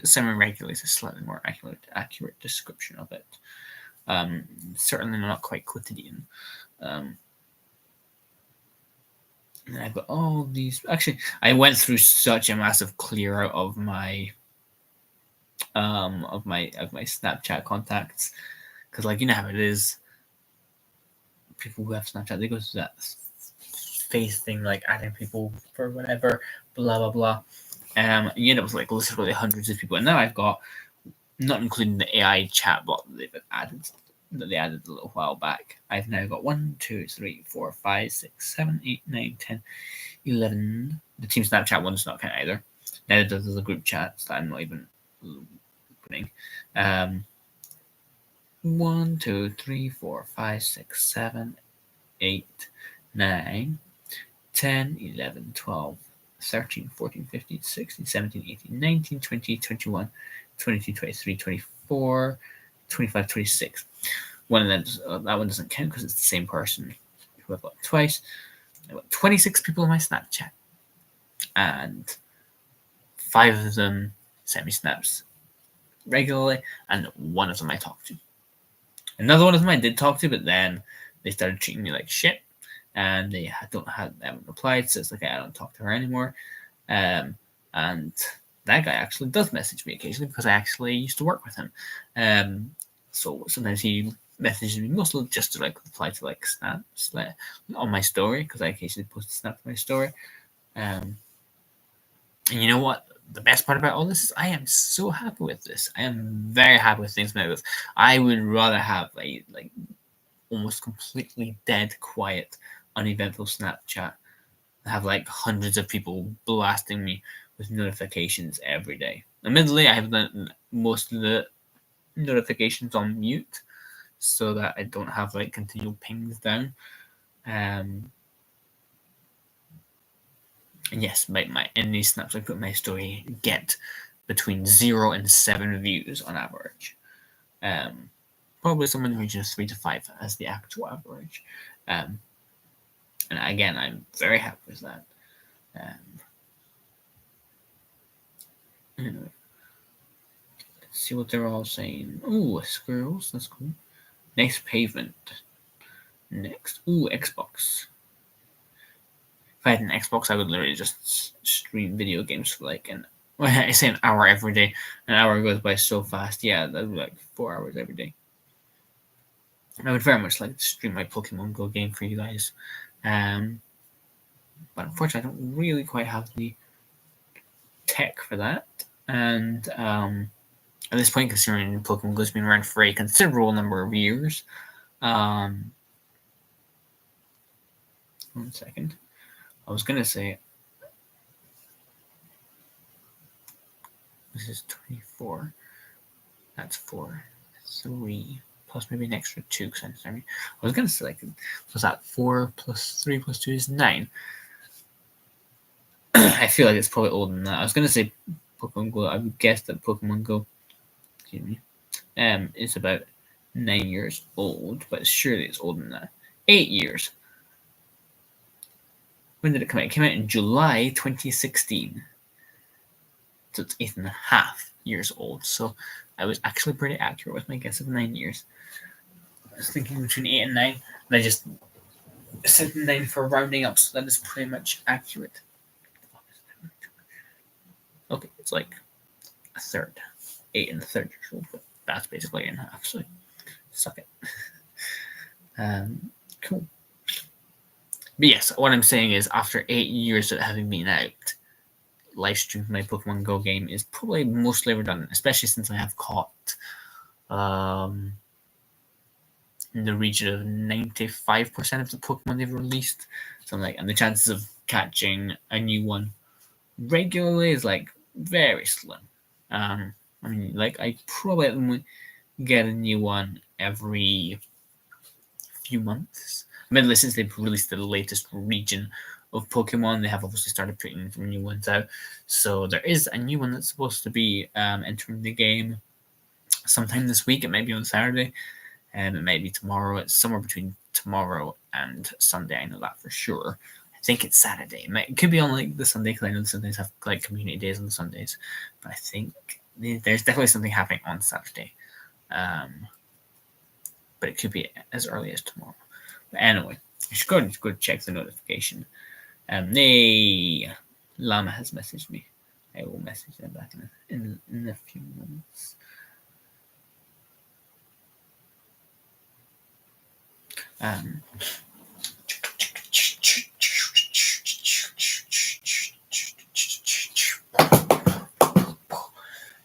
Semi-regularly is a slightly more accurate description of it. Certainly not quite quotidian. And I've got all these. Actually, I went through such a massive clear out of my Snapchat contacts, because like how it is. People who have Snapchat, they go through that face thing, like adding people for whatever, blah blah blah. You end up with like literally hundreds of people, and now I've got, not including the AI chatbot that they added a little while back. I've now got 1, 2, 3, 4, 5, 6, 7, 8, 9, 10, 11. The Team Snapchat one's not count either. Neither does the group chats that I'm not even opening. 1, 2, 3, 4, 5, 6, 7, 8, 9, 10, 11, 12, 13, 14, 15, 16, 17, 18, 19, 20, 21, 22, 23, 24, 25, 26. One of them, that one doesn't count because it's the same person who I've got twice. I've got 26 people on my Snapchat, and 5 of them send me snaps regularly, and 1 of them I talk to. Another one of them I did talk to, but then they started treating me like shit, and they haven't replied, so it's like I don't talk to her anymore. And that guy actually does message me occasionally because I actually used to work with him. So sometimes he messages me mostly just to like reply to like snaps on my story, because I occasionally post a snap to my story. And you know what? The best part about all this is I am so happy with this. I am very happy with things like this. I would rather have a like almost completely dead, quiet, uneventful Snapchat than have like hundreds of people blasting me with notifications every day. Admittedly, I have most of the notifications on mute so that I don't have like continual pings down. And yes, in these snaps I put in my story get between 0 and 7 views on average. Probably somewhere in the region of 3 to 5 as the actual average. And again, I'm very happy with that. Anyway, let's see what they're all saying. Ooh, squirrels, that's cool. Nice pavement. Next, ooh, Xbox. If I had an Xbox, I would literally just stream video games for like I say an hour every day. An hour goes by so fast. Yeah, that would be like 4 hours every day. I would very much like to stream my Pokemon Go game for you guys. But unfortunately, I don't really quite have the tech for that. And at this point, considering Pokemon Go's been around for a considerable number of years, 1 second. I was gonna say this is 24. That's 4, 3 plus maybe an extra 2. I was gonna say like, was that 4 plus 3 plus 2 is 9. I feel like it's probably older than that. I was gonna say Pokemon Go. I would guess that Pokemon Go, is about 9 years old, but surely it's older than that. 8 years. When did it come out? It came out in July 2016. So it's 8.5 years old. So I was actually pretty accurate with my guess of 9 years. was thinking between 8 and 9, and I just said 9 for rounding up, so that is pretty much accurate. Okay, it's like a third. 8 and a third, but that's basically 8.5, so suck it. Cool. But yes, what I'm saying is, after 8 years of having been out, Livestream for my Pokemon Go game is probably mostly redundant, especially since I have caught in the region of 95% of the Pokemon they've released. So and the chances of catching a new one regularly is very slim. I mean, I probably get a new one every few months. Mainly since they've released the latest region of Pokemon, they have obviously started putting some new ones out. So there is a new one that's supposed to be entering the game sometime this week. It might be on Saturday, and it might be tomorrow. It's somewhere between tomorrow and Sunday. I know that for sure. I think it's Saturday. It could be on the Sunday, because I know the Sundays have community days on the Sundays. But I think there's definitely something happening on Saturday. But it could be as early as tomorrow. But anyway, you should go check the notification. Llama has messaged me. I will message them back in a few moments.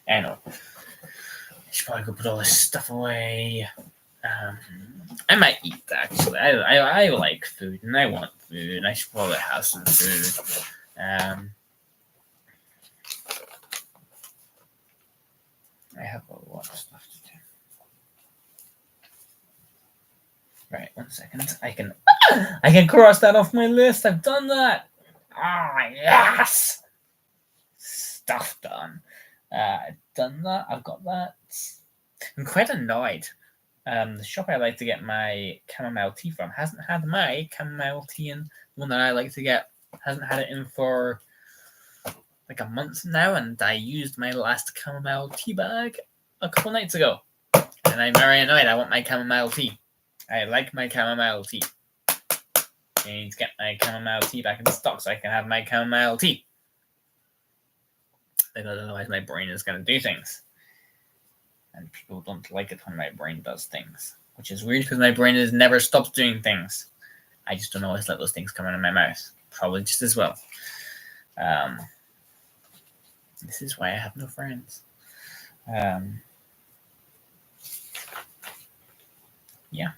Anyway, I should probably go put all this stuff away. I might eat, actually. I like food, and I want food. I should probably have some food. I have a lot of stuff to do. Right, 1 second. I can cross that off my list. I've done that. Yes! Stuff done. I've done that. I've got that. I'm quite annoyed. The shop I like to get my chamomile tea from hasn't had my chamomile tea in. The one that I like to get hasn't had it in for a month now, and I used my last chamomile tea bag a couple nights ago. And I'm very annoyed. I want my chamomile tea. I like my chamomile tea. I need to get my chamomile tea back in stock so I can have my chamomile tea. Because otherwise my brain is going to do things. And people don't like it when my brain does things. Which is weird, because my brain has never stopped doing things. I just don't always let those things come out of my mouth. Probably just as well. This is why I have no friends. Yeah.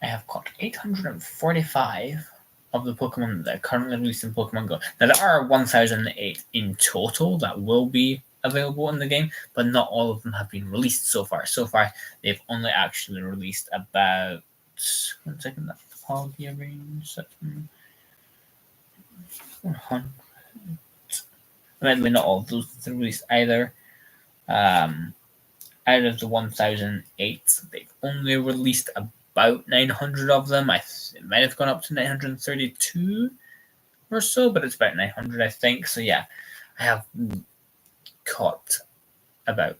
I have caught 845 of the Pokemon that are currently released in Pokemon Go. Now, there are 1,008 in total that will be available in the game, but not all of them have been released so far. So far, they've only actually released about... 1 second, that's the quality range. 100. Admittedly, not all of those are released either. Out of the 1,008, they've only released about 900 of them. It might have gone up to 932 or so, but it's about 900, I think. So yeah, I have caught about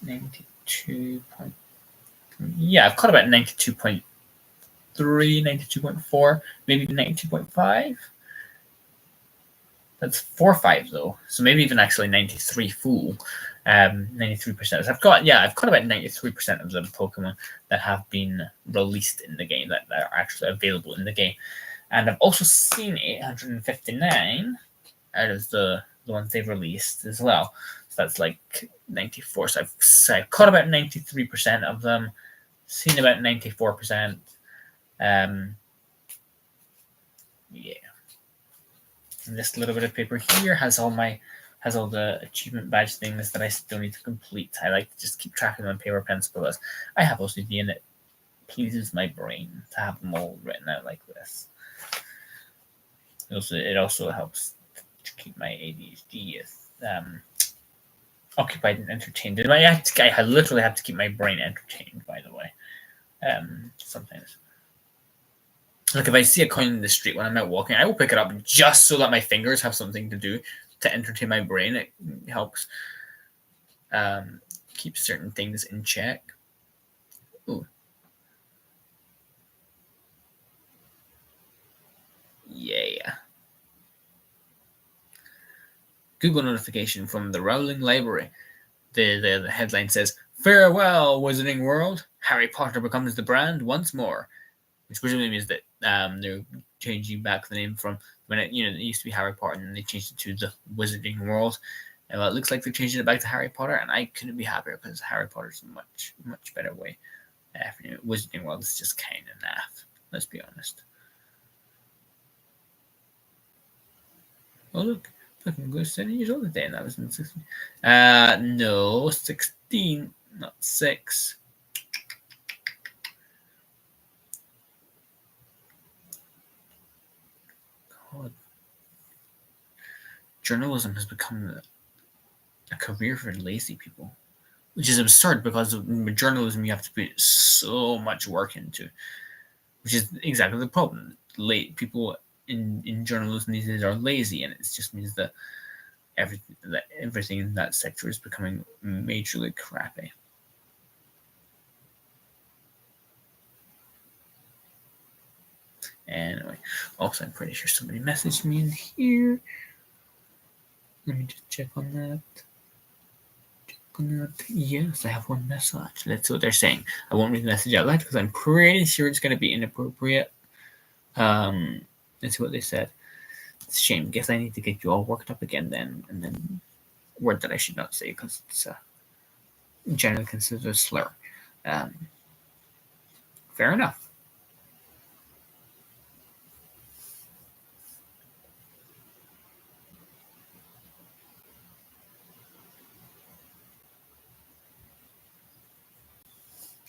92. Yeah, I've caught about 92.3, 92.4, maybe 92.5. That's 4.5 though, so maybe even actually 93 full. 93%. So I've caught about 93% of the Pokemon that have been released in the game, that are actually available in the game. And I've also seen 859 out of the ones they've released as well. So that's 94. So I've caught about 93% of them, seen about 94%. Yeah. And this little bit of paper here has all the achievement badge things that I still need to complete. I like to just keep track of them on paper pencil because I have OCD and it pleases my brain to have them all written out like this. It also helps to keep my ADHD occupied and entertained. I literally have to keep my brain entertained, by the way, sometimes. Like if I see a coin in the street when I'm out walking, I will pick it up just so that my fingers have something to do to entertain my brain. It helps keep certain things in check. Ooh. Yeah. Google notification from the Rowling Library. The headline says, "Farewell, Wizarding World. Harry Potter becomes the brand once more," which presumably means that they're changing back the name from when it used to be Harry Potter and then they changed it to the Wizarding World. And it looks like they're changing it back to Harry Potter, and I couldn't be happier because Harry Potter's a much better way. Wizarding World is just kind of naff. Let's be honest. Oh look, fucking go 7 years old today, and that was in 16. No, 16, not 6. God. Journalism has become a career for lazy people, which is absurd because with journalism you have to put so much work into, which is exactly the problem. People in journalism these days are lazy, and it just means that everything in that sector is becoming majorly crappy. Anyway, also I'm pretty sure somebody messaged me in here. Let me just check on that. Yes, I have one message. Let's see what they're saying. I won't read the message out loud because I'm pretty sure it's going to be inappropriate. Let's see what they said. It's a shame. Guess I need to get you all worked up again then, and then word that I should not say because it's generally considered a slur. Fair enough.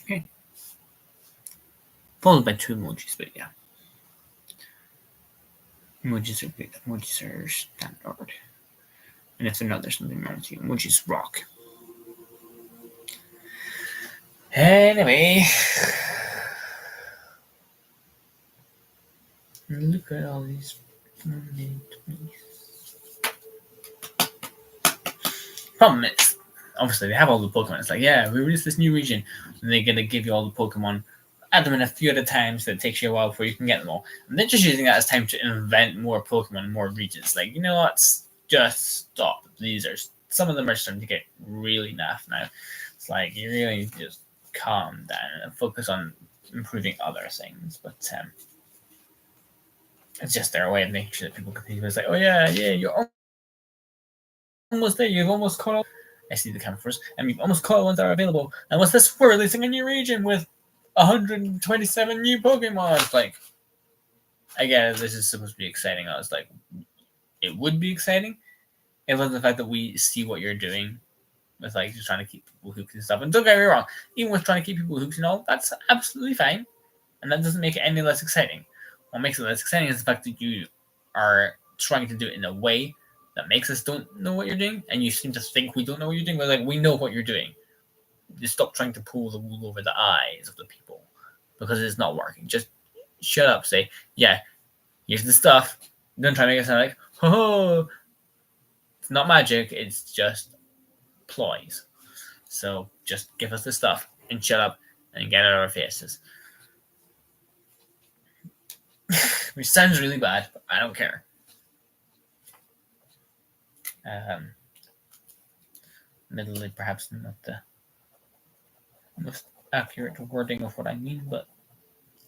Okay. Followed by 2 emojis, but yeah. Emojis are good. Emojis are standard. And if they're not, there's something wrong with you. Emojis rock. Anyway. Look at all these problem is, obviously, they have all the Pokemon. It's like, yeah, we released this new region, and they're going to give you all the Pokemon, add them in a few at a time, so it takes you a while before you can get them all. And they're just using that as time to invent more Pokemon, more regions. Like, you know what? Just stop. Some of them are starting to get really naff now. It's like, you really just calm down and focus on improving other things. But it's just their way of making sure that people continue. It's like, oh, yeah, you're almost there. You've almost caught all. I see the camera first. And we've almost caught ones that are available. And what's this? We're releasing a new region with 127 new Pokemon. Like, I guess this is supposed to be exciting. I was like, it would be exciting if it was the fact that we see what you're doing with like just trying to keep people hooked and stuff. And don't get me wrong, even with trying to keep people hooked and all, that's absolutely fine. And that doesn't make it any less exciting. What makes it less exciting is the fact that you are trying to do it in a way that makes us don't know what you're doing, and you seem to think we don't know what you're doing, but like we know what you're doing. Just stop trying to pull the wool over the eyes of the people because it's not working. Just shut up. Say, yeah, here's the stuff. Don't try to make it sound like, oh, it's not magic. It's just ploys. So just give us the stuff and shut up and get out of our faces. Which sounds really bad, but I don't care. Admittedly, perhaps not the most accurate wording of what I mean, but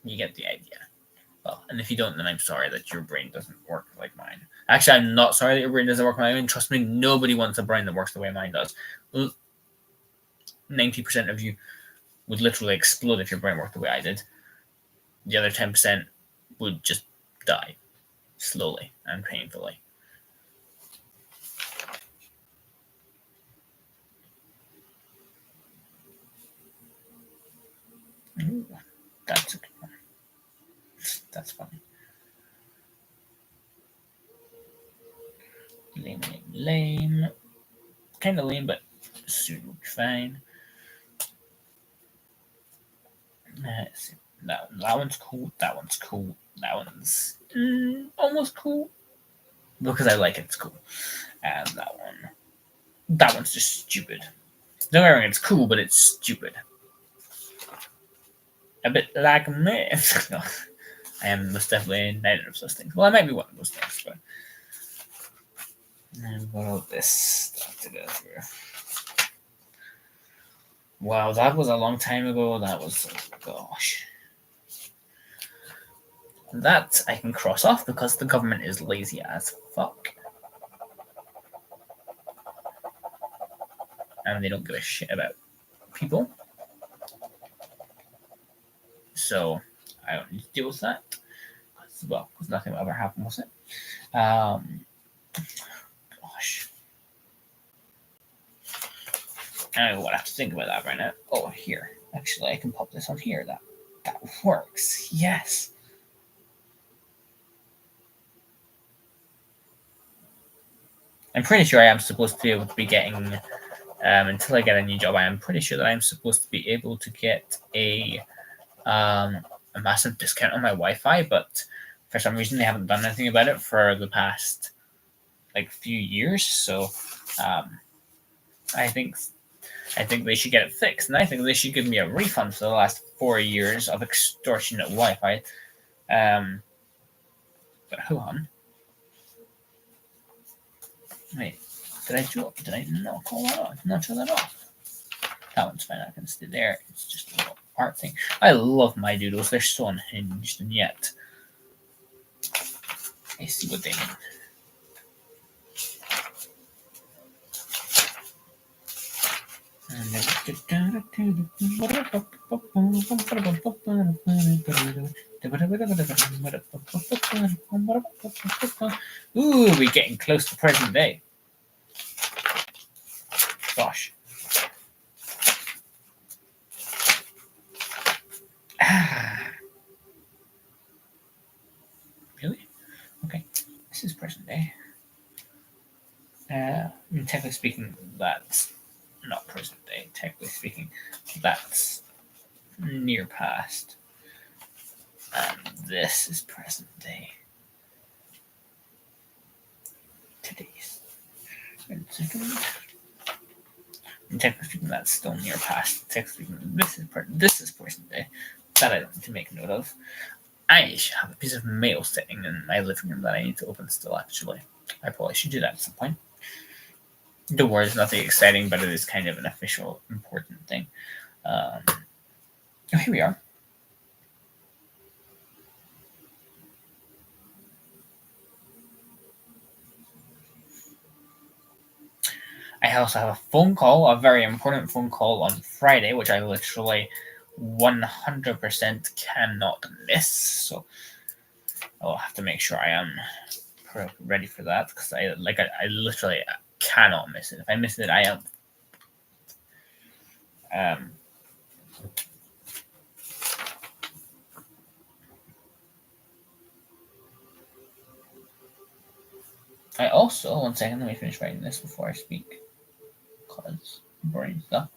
you get the idea. Well, and if you don't, then I'm sorry that your brain doesn't work like mine. Actually, I'm not sorry that your brain doesn't work like mine. Trust me, nobody wants a brain that works the way mine does. 90% of you would literally explode if your brain worked the way I did. The other 10% would just die slowly and painfully. Ooh, that's a good one. That's funny. Lame. Kind of lame, but super fine. That one's cool. That one's cool. That one's almost cool because I like it. It's cool. And that one's just stupid. Don't get me wrong, it's cool, but it's stupid. A bit like me. No, I am most definitely neither of those things. Well, I might be one of those things, but. And what about this stuff to go through? Wow, that was a long time ago. That was, oh gosh. That I can cross off because the government is lazy as fuck. And they don't give a shit about people. So I don't need to deal with that. Well, because nothing will ever happen with it. Gosh. I don't know what I have to think about that right now. Oh, here. Actually, I can pop this on here. That works. Yes. I'm pretty sure I am supposed to be able to be getting, until I get a new job, I am pretty sure that I'm supposed to be able to get a massive discount on my Wi-Fi, but for some reason they haven't done anything about it for the past few years. So I think they should get it fixed, and I think they should give me a refund for the last 4 years of extortionate Wi-Fi. But hold on. Wait, did I not call that off? Not show that off. That one's fine. I can stay there. It's just a little art thing. I love my doodles. They're so unhinged, and yet I see what they mean. Ooh, we're getting close to present day. Gosh. Really? Okay. This is present day. Technically speaking, that's not present day. Technically speaking, that's near past. And this is present day. Today's. Wait a second. Technically speaking, that's still near past. Technically speaking, this is present day. That I don't need to make note of. I should have a piece of mail sitting in my living room that I need to open still, actually. I probably should do that at some point. Don't worry, it's nothing exciting, but it is kind of an official, important thing. Here we are. I also have a phone call, a very important phone call on Friday, which I literally 100% cannot miss. So I'll have to make sure I am ready for that, because I literally cannot miss it. If I miss it, I am. I also, one second, let me finish writing this before I speak, because boring stuff.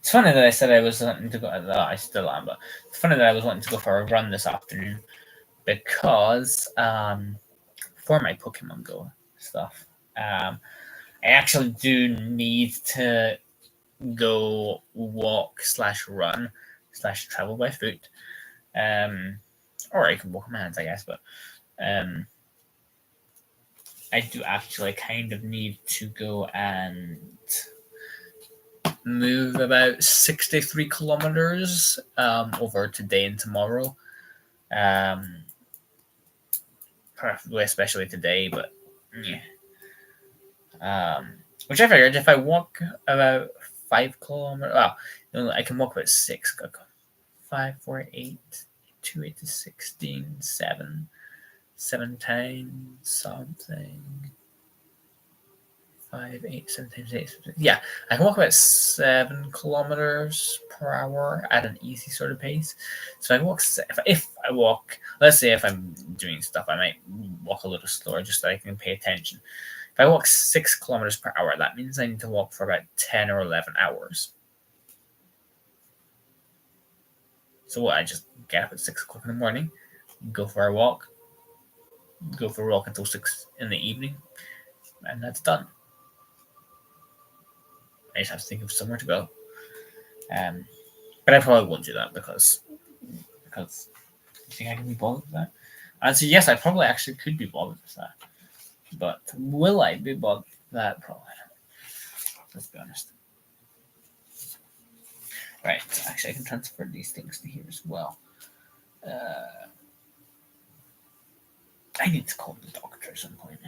It's funny that I said I was wanting to go. I still am, but it's funny that I was wanting to go for a run this afternoon, because for my Pokemon Go stuff, I actually do need to go walk / run / travel by foot, or I can walk on my hands, I guess. But I do actually kind of need to go and move about 63 kilometers over today and tomorrow. Probably especially today, but yeah. Which I figured if I walk about 5 kilometers, I can walk about 6. 5, 4, 8, 2, 8 to 16, 7 times something. 5, 8, 7 times 8. Yeah, I can walk about 7 kilometers per hour at an easy sort of pace. So if I walk, let's say if I'm doing stuff, I might walk a little slower just so I can pay attention. If I walk 6 kilometers per hour, that means I need to walk for about 10 or 11 hours. So what? I just get up at 6 o'clock in the morning, go for a walk until 6 in the evening, and that's done. I just have to think of somewhere to go. But I probably won't do that because you think I can be bothered with that? And so yes, I probably actually could be bothered with that. But will I be bothered with that? Probably not. Let's be honest. Right, actually I can transfer these things to here as well. I need to call the doctor at some point.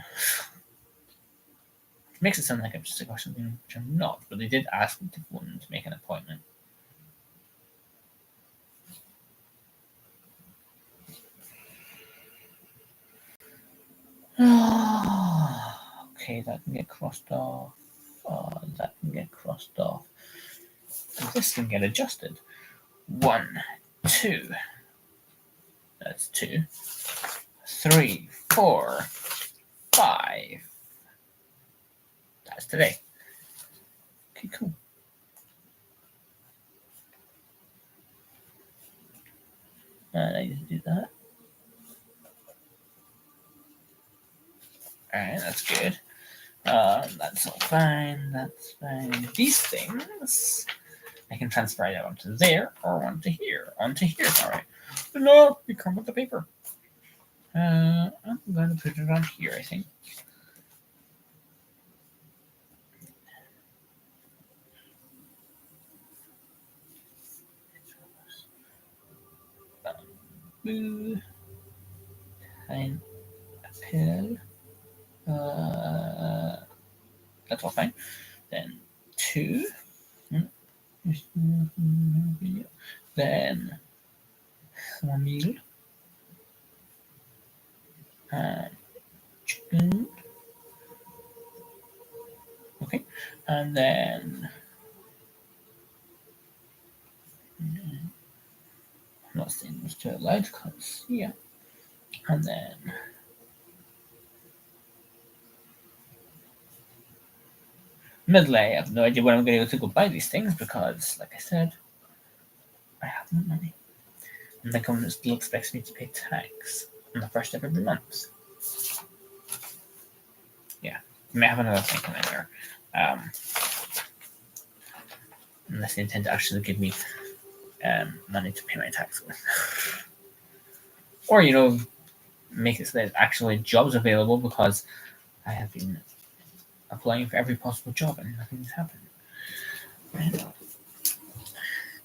It makes it sound like I'm just a something which I'm not, but they did ask me to make an appointment. Okay, that can get crossed off. That can get crossed off. This can get adjusted. 1, 2. That's 2. 3, 4, 5. That's today. Okay, cool. And I need to do that. Alright, that's good. That's all fine. That's fine. These things, I can transfer it onto there or onto here. Onto here, alright. But no, you come with the paper. I'm going to put it on here, I think. Fine. Pill. That's all fine. Then 2. Then 1 meal. Chicken. Okay. And then I'm not saying this too loud because yeah. And then admittedly, I have no idea when I'm going to go buy these things because, like I said, I have no money. And the government still expects me to pay tax on the first of every month. Yeah, you may have another thing coming there. Unless they intend to actually give me money to pay my tax with. Or, make it so there's actually jobs available because I have been applying for every possible job and nothing's happened. Right.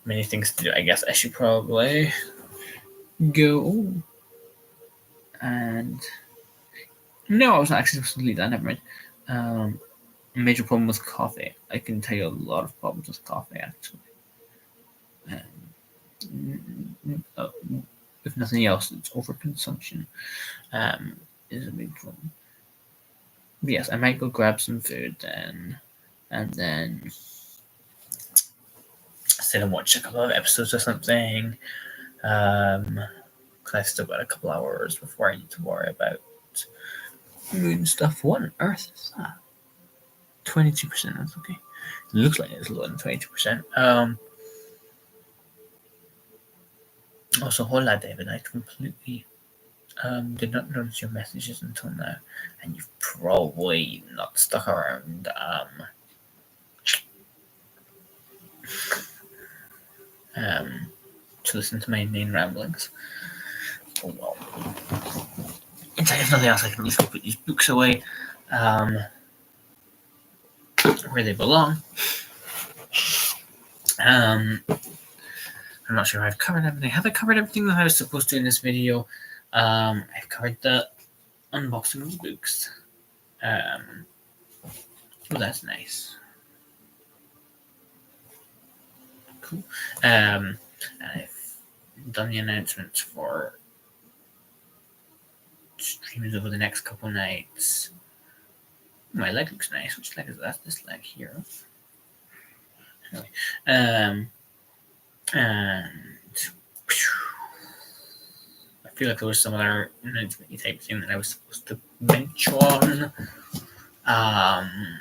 Many things to do. I guess I should probably go and no, I was not actually supposed to leave that. Never mind. A major problem with coffee. I can tell you a lot of problems with coffee actually. If nothing else, it's overconsumption is a big problem. But yes, I might go grab some food then, and then sit and watch a couple of episodes or something. Because I've still got a couple hours before I need to worry about moon stuff. What on earth is that? 22%. That's okay. It looks like it's lower than 22%. Also, hola, David. I completely did not notice your messages until now, and you've probably not stuck around to listen to my main ramblings. Oh well. If nothing else, I can at least go put these books away where they belong. I'm not sure if I've covered everything. Have I covered everything that I was supposed to in this video? I've covered the unboxing of the books. Oh, that's nice. Cool. And I've done the announcements for streams over the next couple nights. My leg looks nice. Which leg is that? This leg here. Anyway, and I feel like there was some other announcement type thing that I was supposed to mention. Um,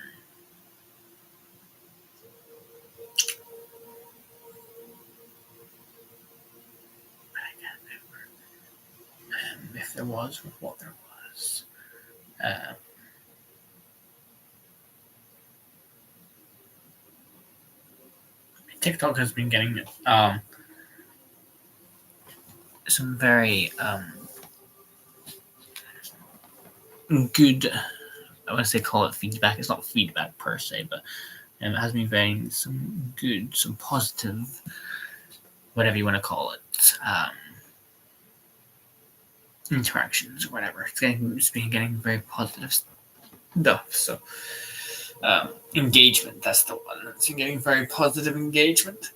if there was, what there was. TikTok has been getting some very good, I want to say call it feedback. It's not feedback per se, but it has been getting some good, some positive, whatever you want to call it, interactions or whatever. It's been getting very positive stuff. So engagement, that's the one. It's been getting very positive engagement.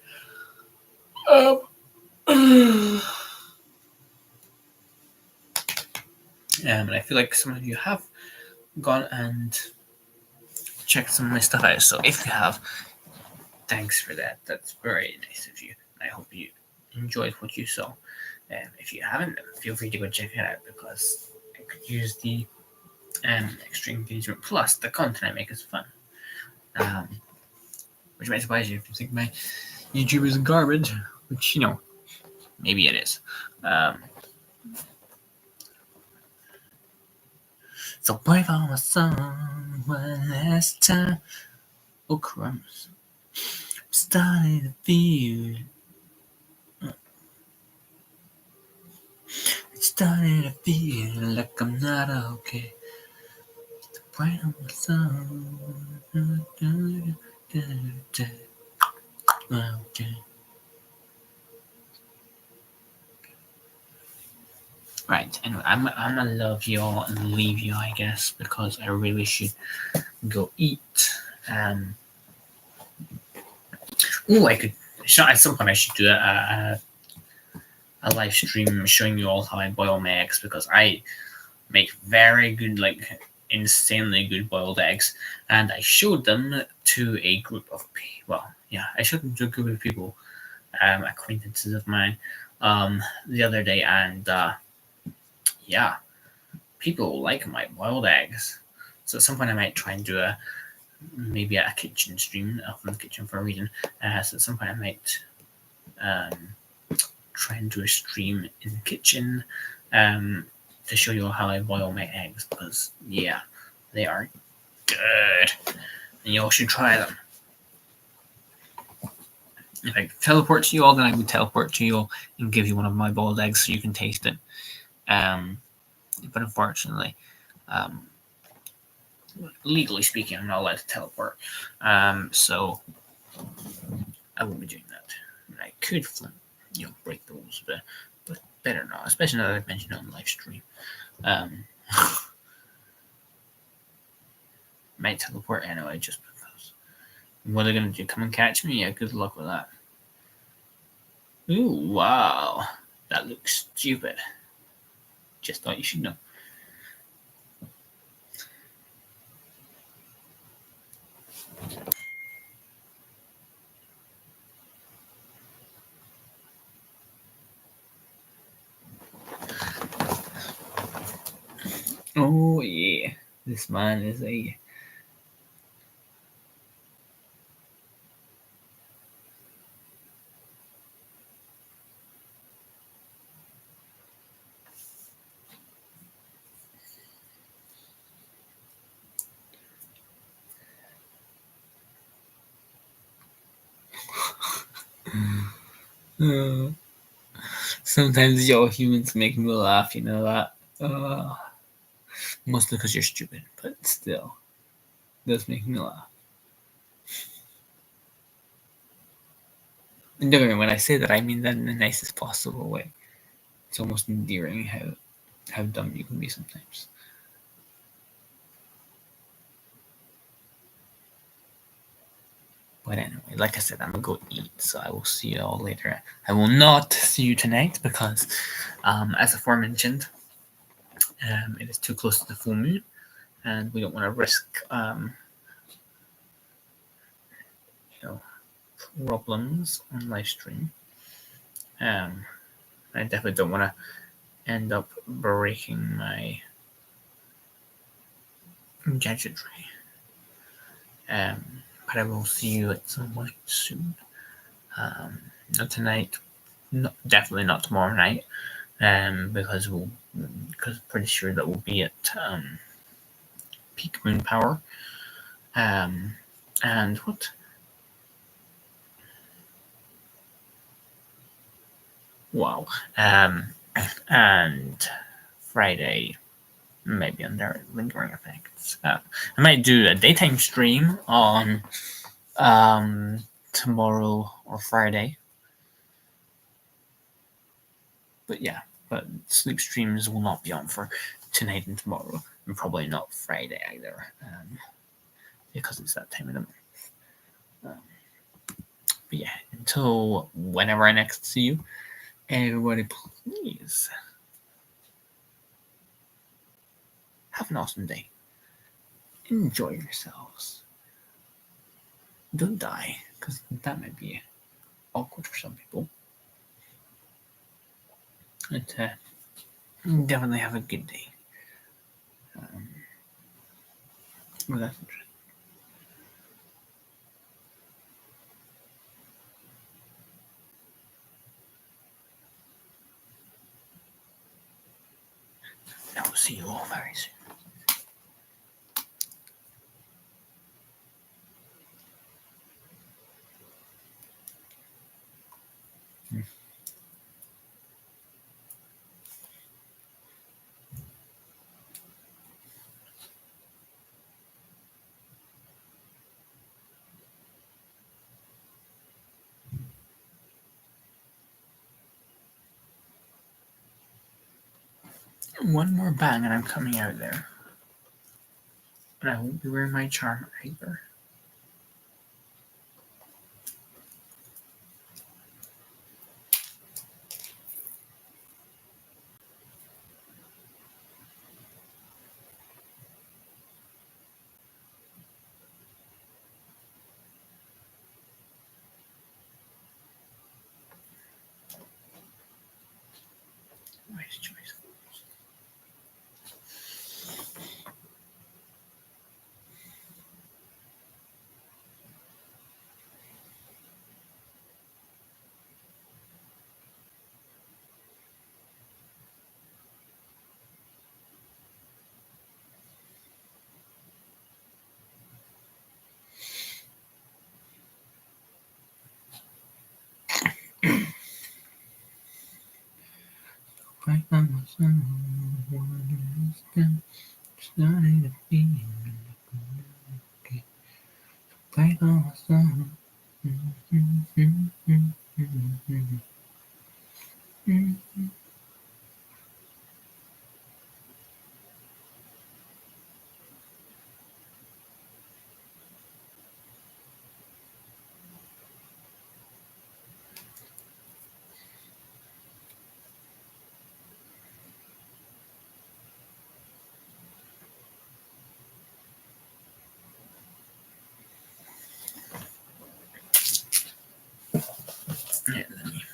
And I feel like some of you have gone and checked some of my stuff out. So if you have, thanks for that. That's very nice of you. I hope you enjoyed what you saw. If you haven't, feel free to go check it out because I could use the extra engagement plus the content I make is fun. Which might surprise you if you think my YouTube is garbage, which, maybe it is. So play for my song one last time. Oh, crumbs. I'm starting to feel. It's starting to feel like I'm not okay. So play on my song. Okay. Right, anyway, I'm gonna love y'all and leave you, I guess, because I really should go eat. I could. At some point, I should do a live stream showing you all how I boil my eggs because I make very good, like insanely good boiled eggs, and I showed them to a group of people. I showed them to a group of people, acquaintances of mine, the other day, and people like my boiled eggs. So at some point, I might try and do maybe a kitchen stream from the kitchen for a reason. So at some point, I might try and do a stream in the kitchen to show you how I boil my eggs because they are good and you all should try them. If I could teleport to you all, then I would teleport to you all and give you one of my boiled eggs so you can taste it. But unfortunately, legally speaking, I'm not allowed to teleport. So I won't be doing that. I could, break the rules a bit, but better not, especially now that I've mentioned it on live stream. Might teleport anyway, just because. What are they going to do? Come and catch me? Yeah, good luck with that. Ooh, wow. That looks stupid. Just thought you should know. Oh, yeah. This man is a... Sometimes y'all humans make me laugh, you know that? Mostly because you're stupid, but still. It does make me laugh. And don't worry, when I say that, I mean that in the nicest possible way. It's almost endearing how dumb you can be sometimes. But anyway, like I said, I'm gonna go eat, so I will see you all later. I will not see you tonight because, as aforementioned, it is too close to the full moon, and we don't want to risk, problems on live stream. I definitely don't want to end up breaking my gadgetry. But I will see you at some point soon. Not tonight, definitely not tomorrow night, because pretty sure that we'll be at peak moon power. And what? Wow. And Friday, maybe under lingering effects. I might do a daytime stream on tomorrow or Friday. But yeah, but sleep streams will not be on for tonight and tomorrow, and probably not Friday either, because it's that time of the month. But yeah, until whenever I next see you, everybody please have an awesome day. Enjoy yourselves. Don't die, because that might be awkward for some people. But definitely have a good day. Well, that's interesting. I will see you all very soon. One more bang and I'm coming out there. But I won't be wearing my charm either. Nice choice. Right by my son, one instant, starting to feel okay. Right by my son. Yeah, let me.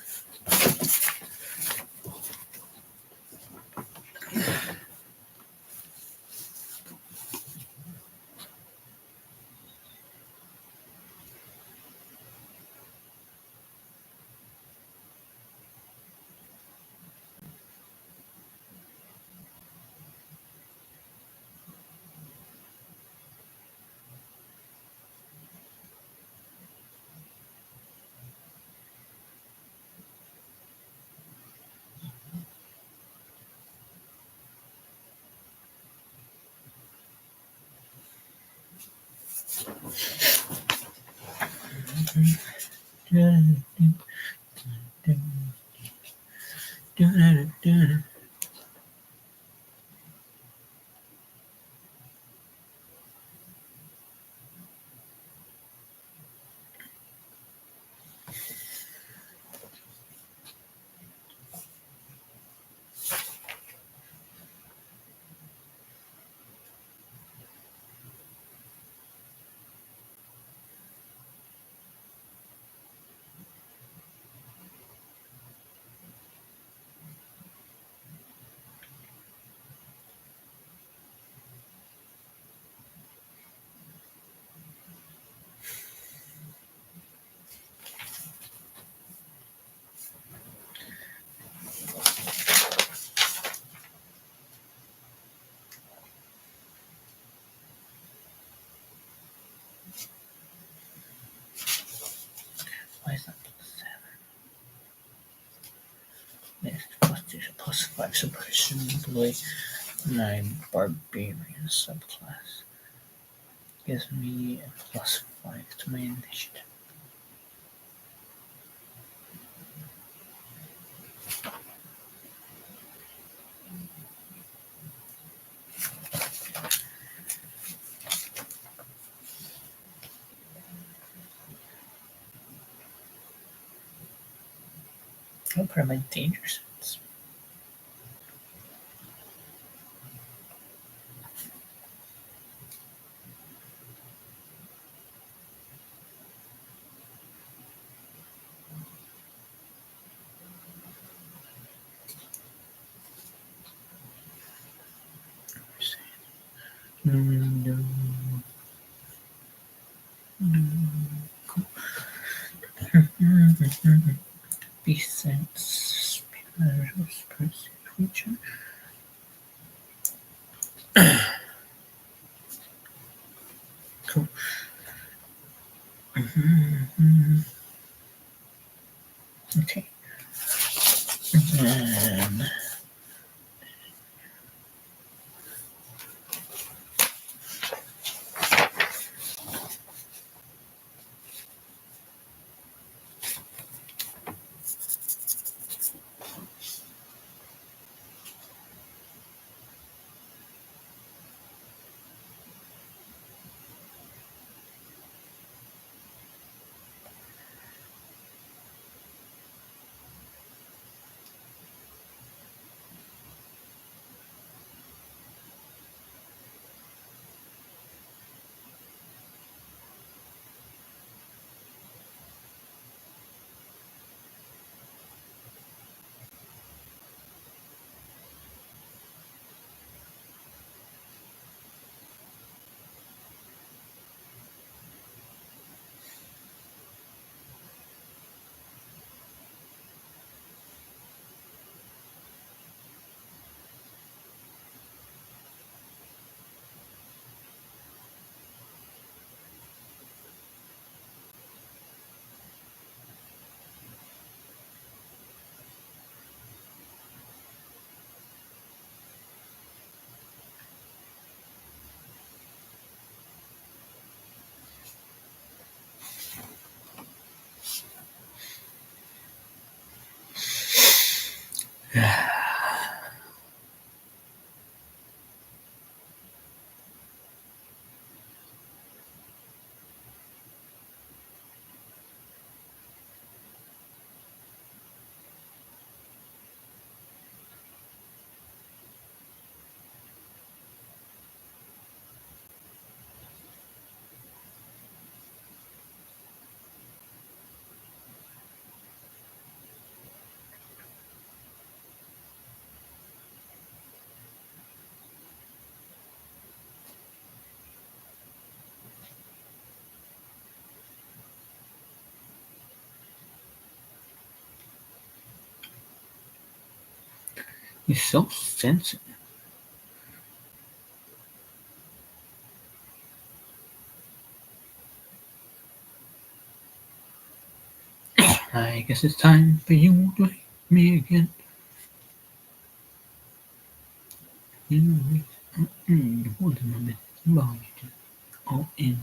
+5, so presumably my barbarian subclass gives me a +5 to my initiative. What part of my danger sense? No. Cool. Beasts, creature. Cool. Okay. And he's so sensitive. I guess it's time for you to hate me again. Hold on a minute. About it. All in.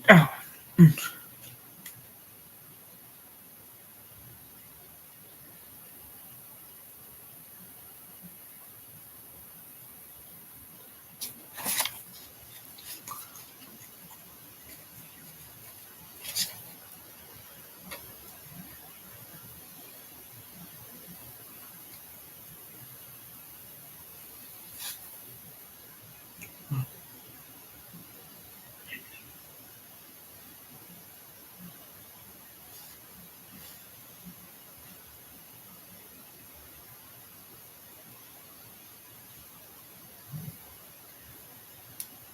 Oh.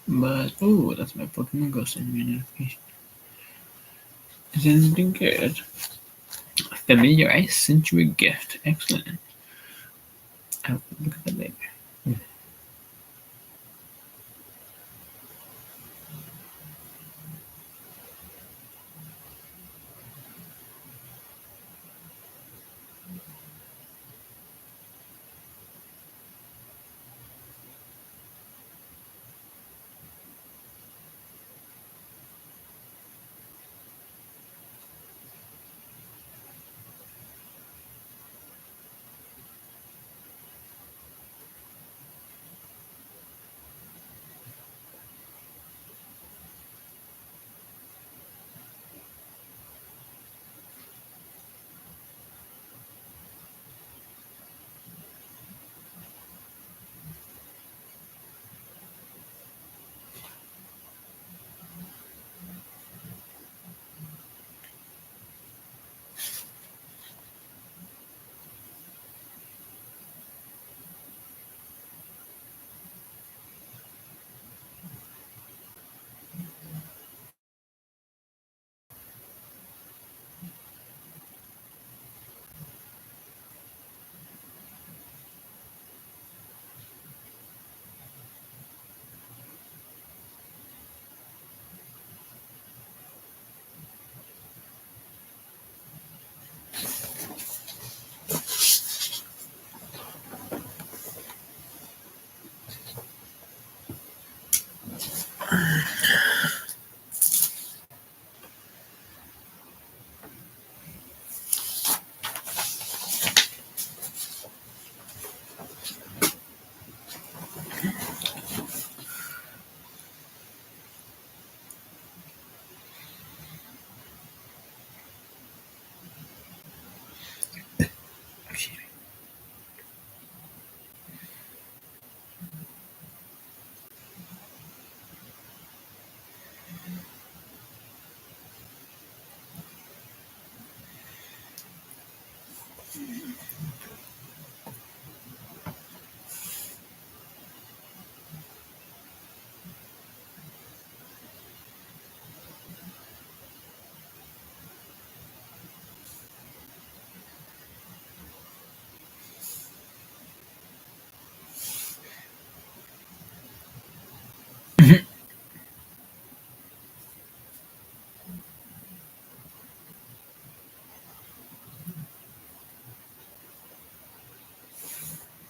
But oh, that's my Pokemon Go sending me a notification. Is anything good? Familiar, I sent you a gift. Excellent. I'll look at that later.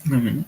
Mm-hmm.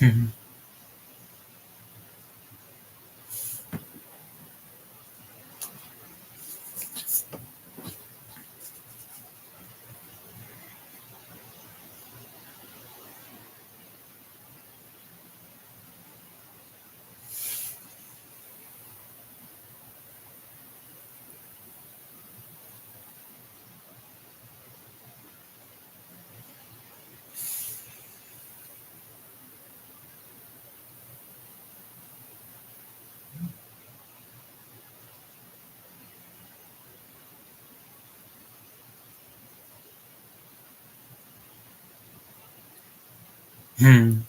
Mhm. Hmm.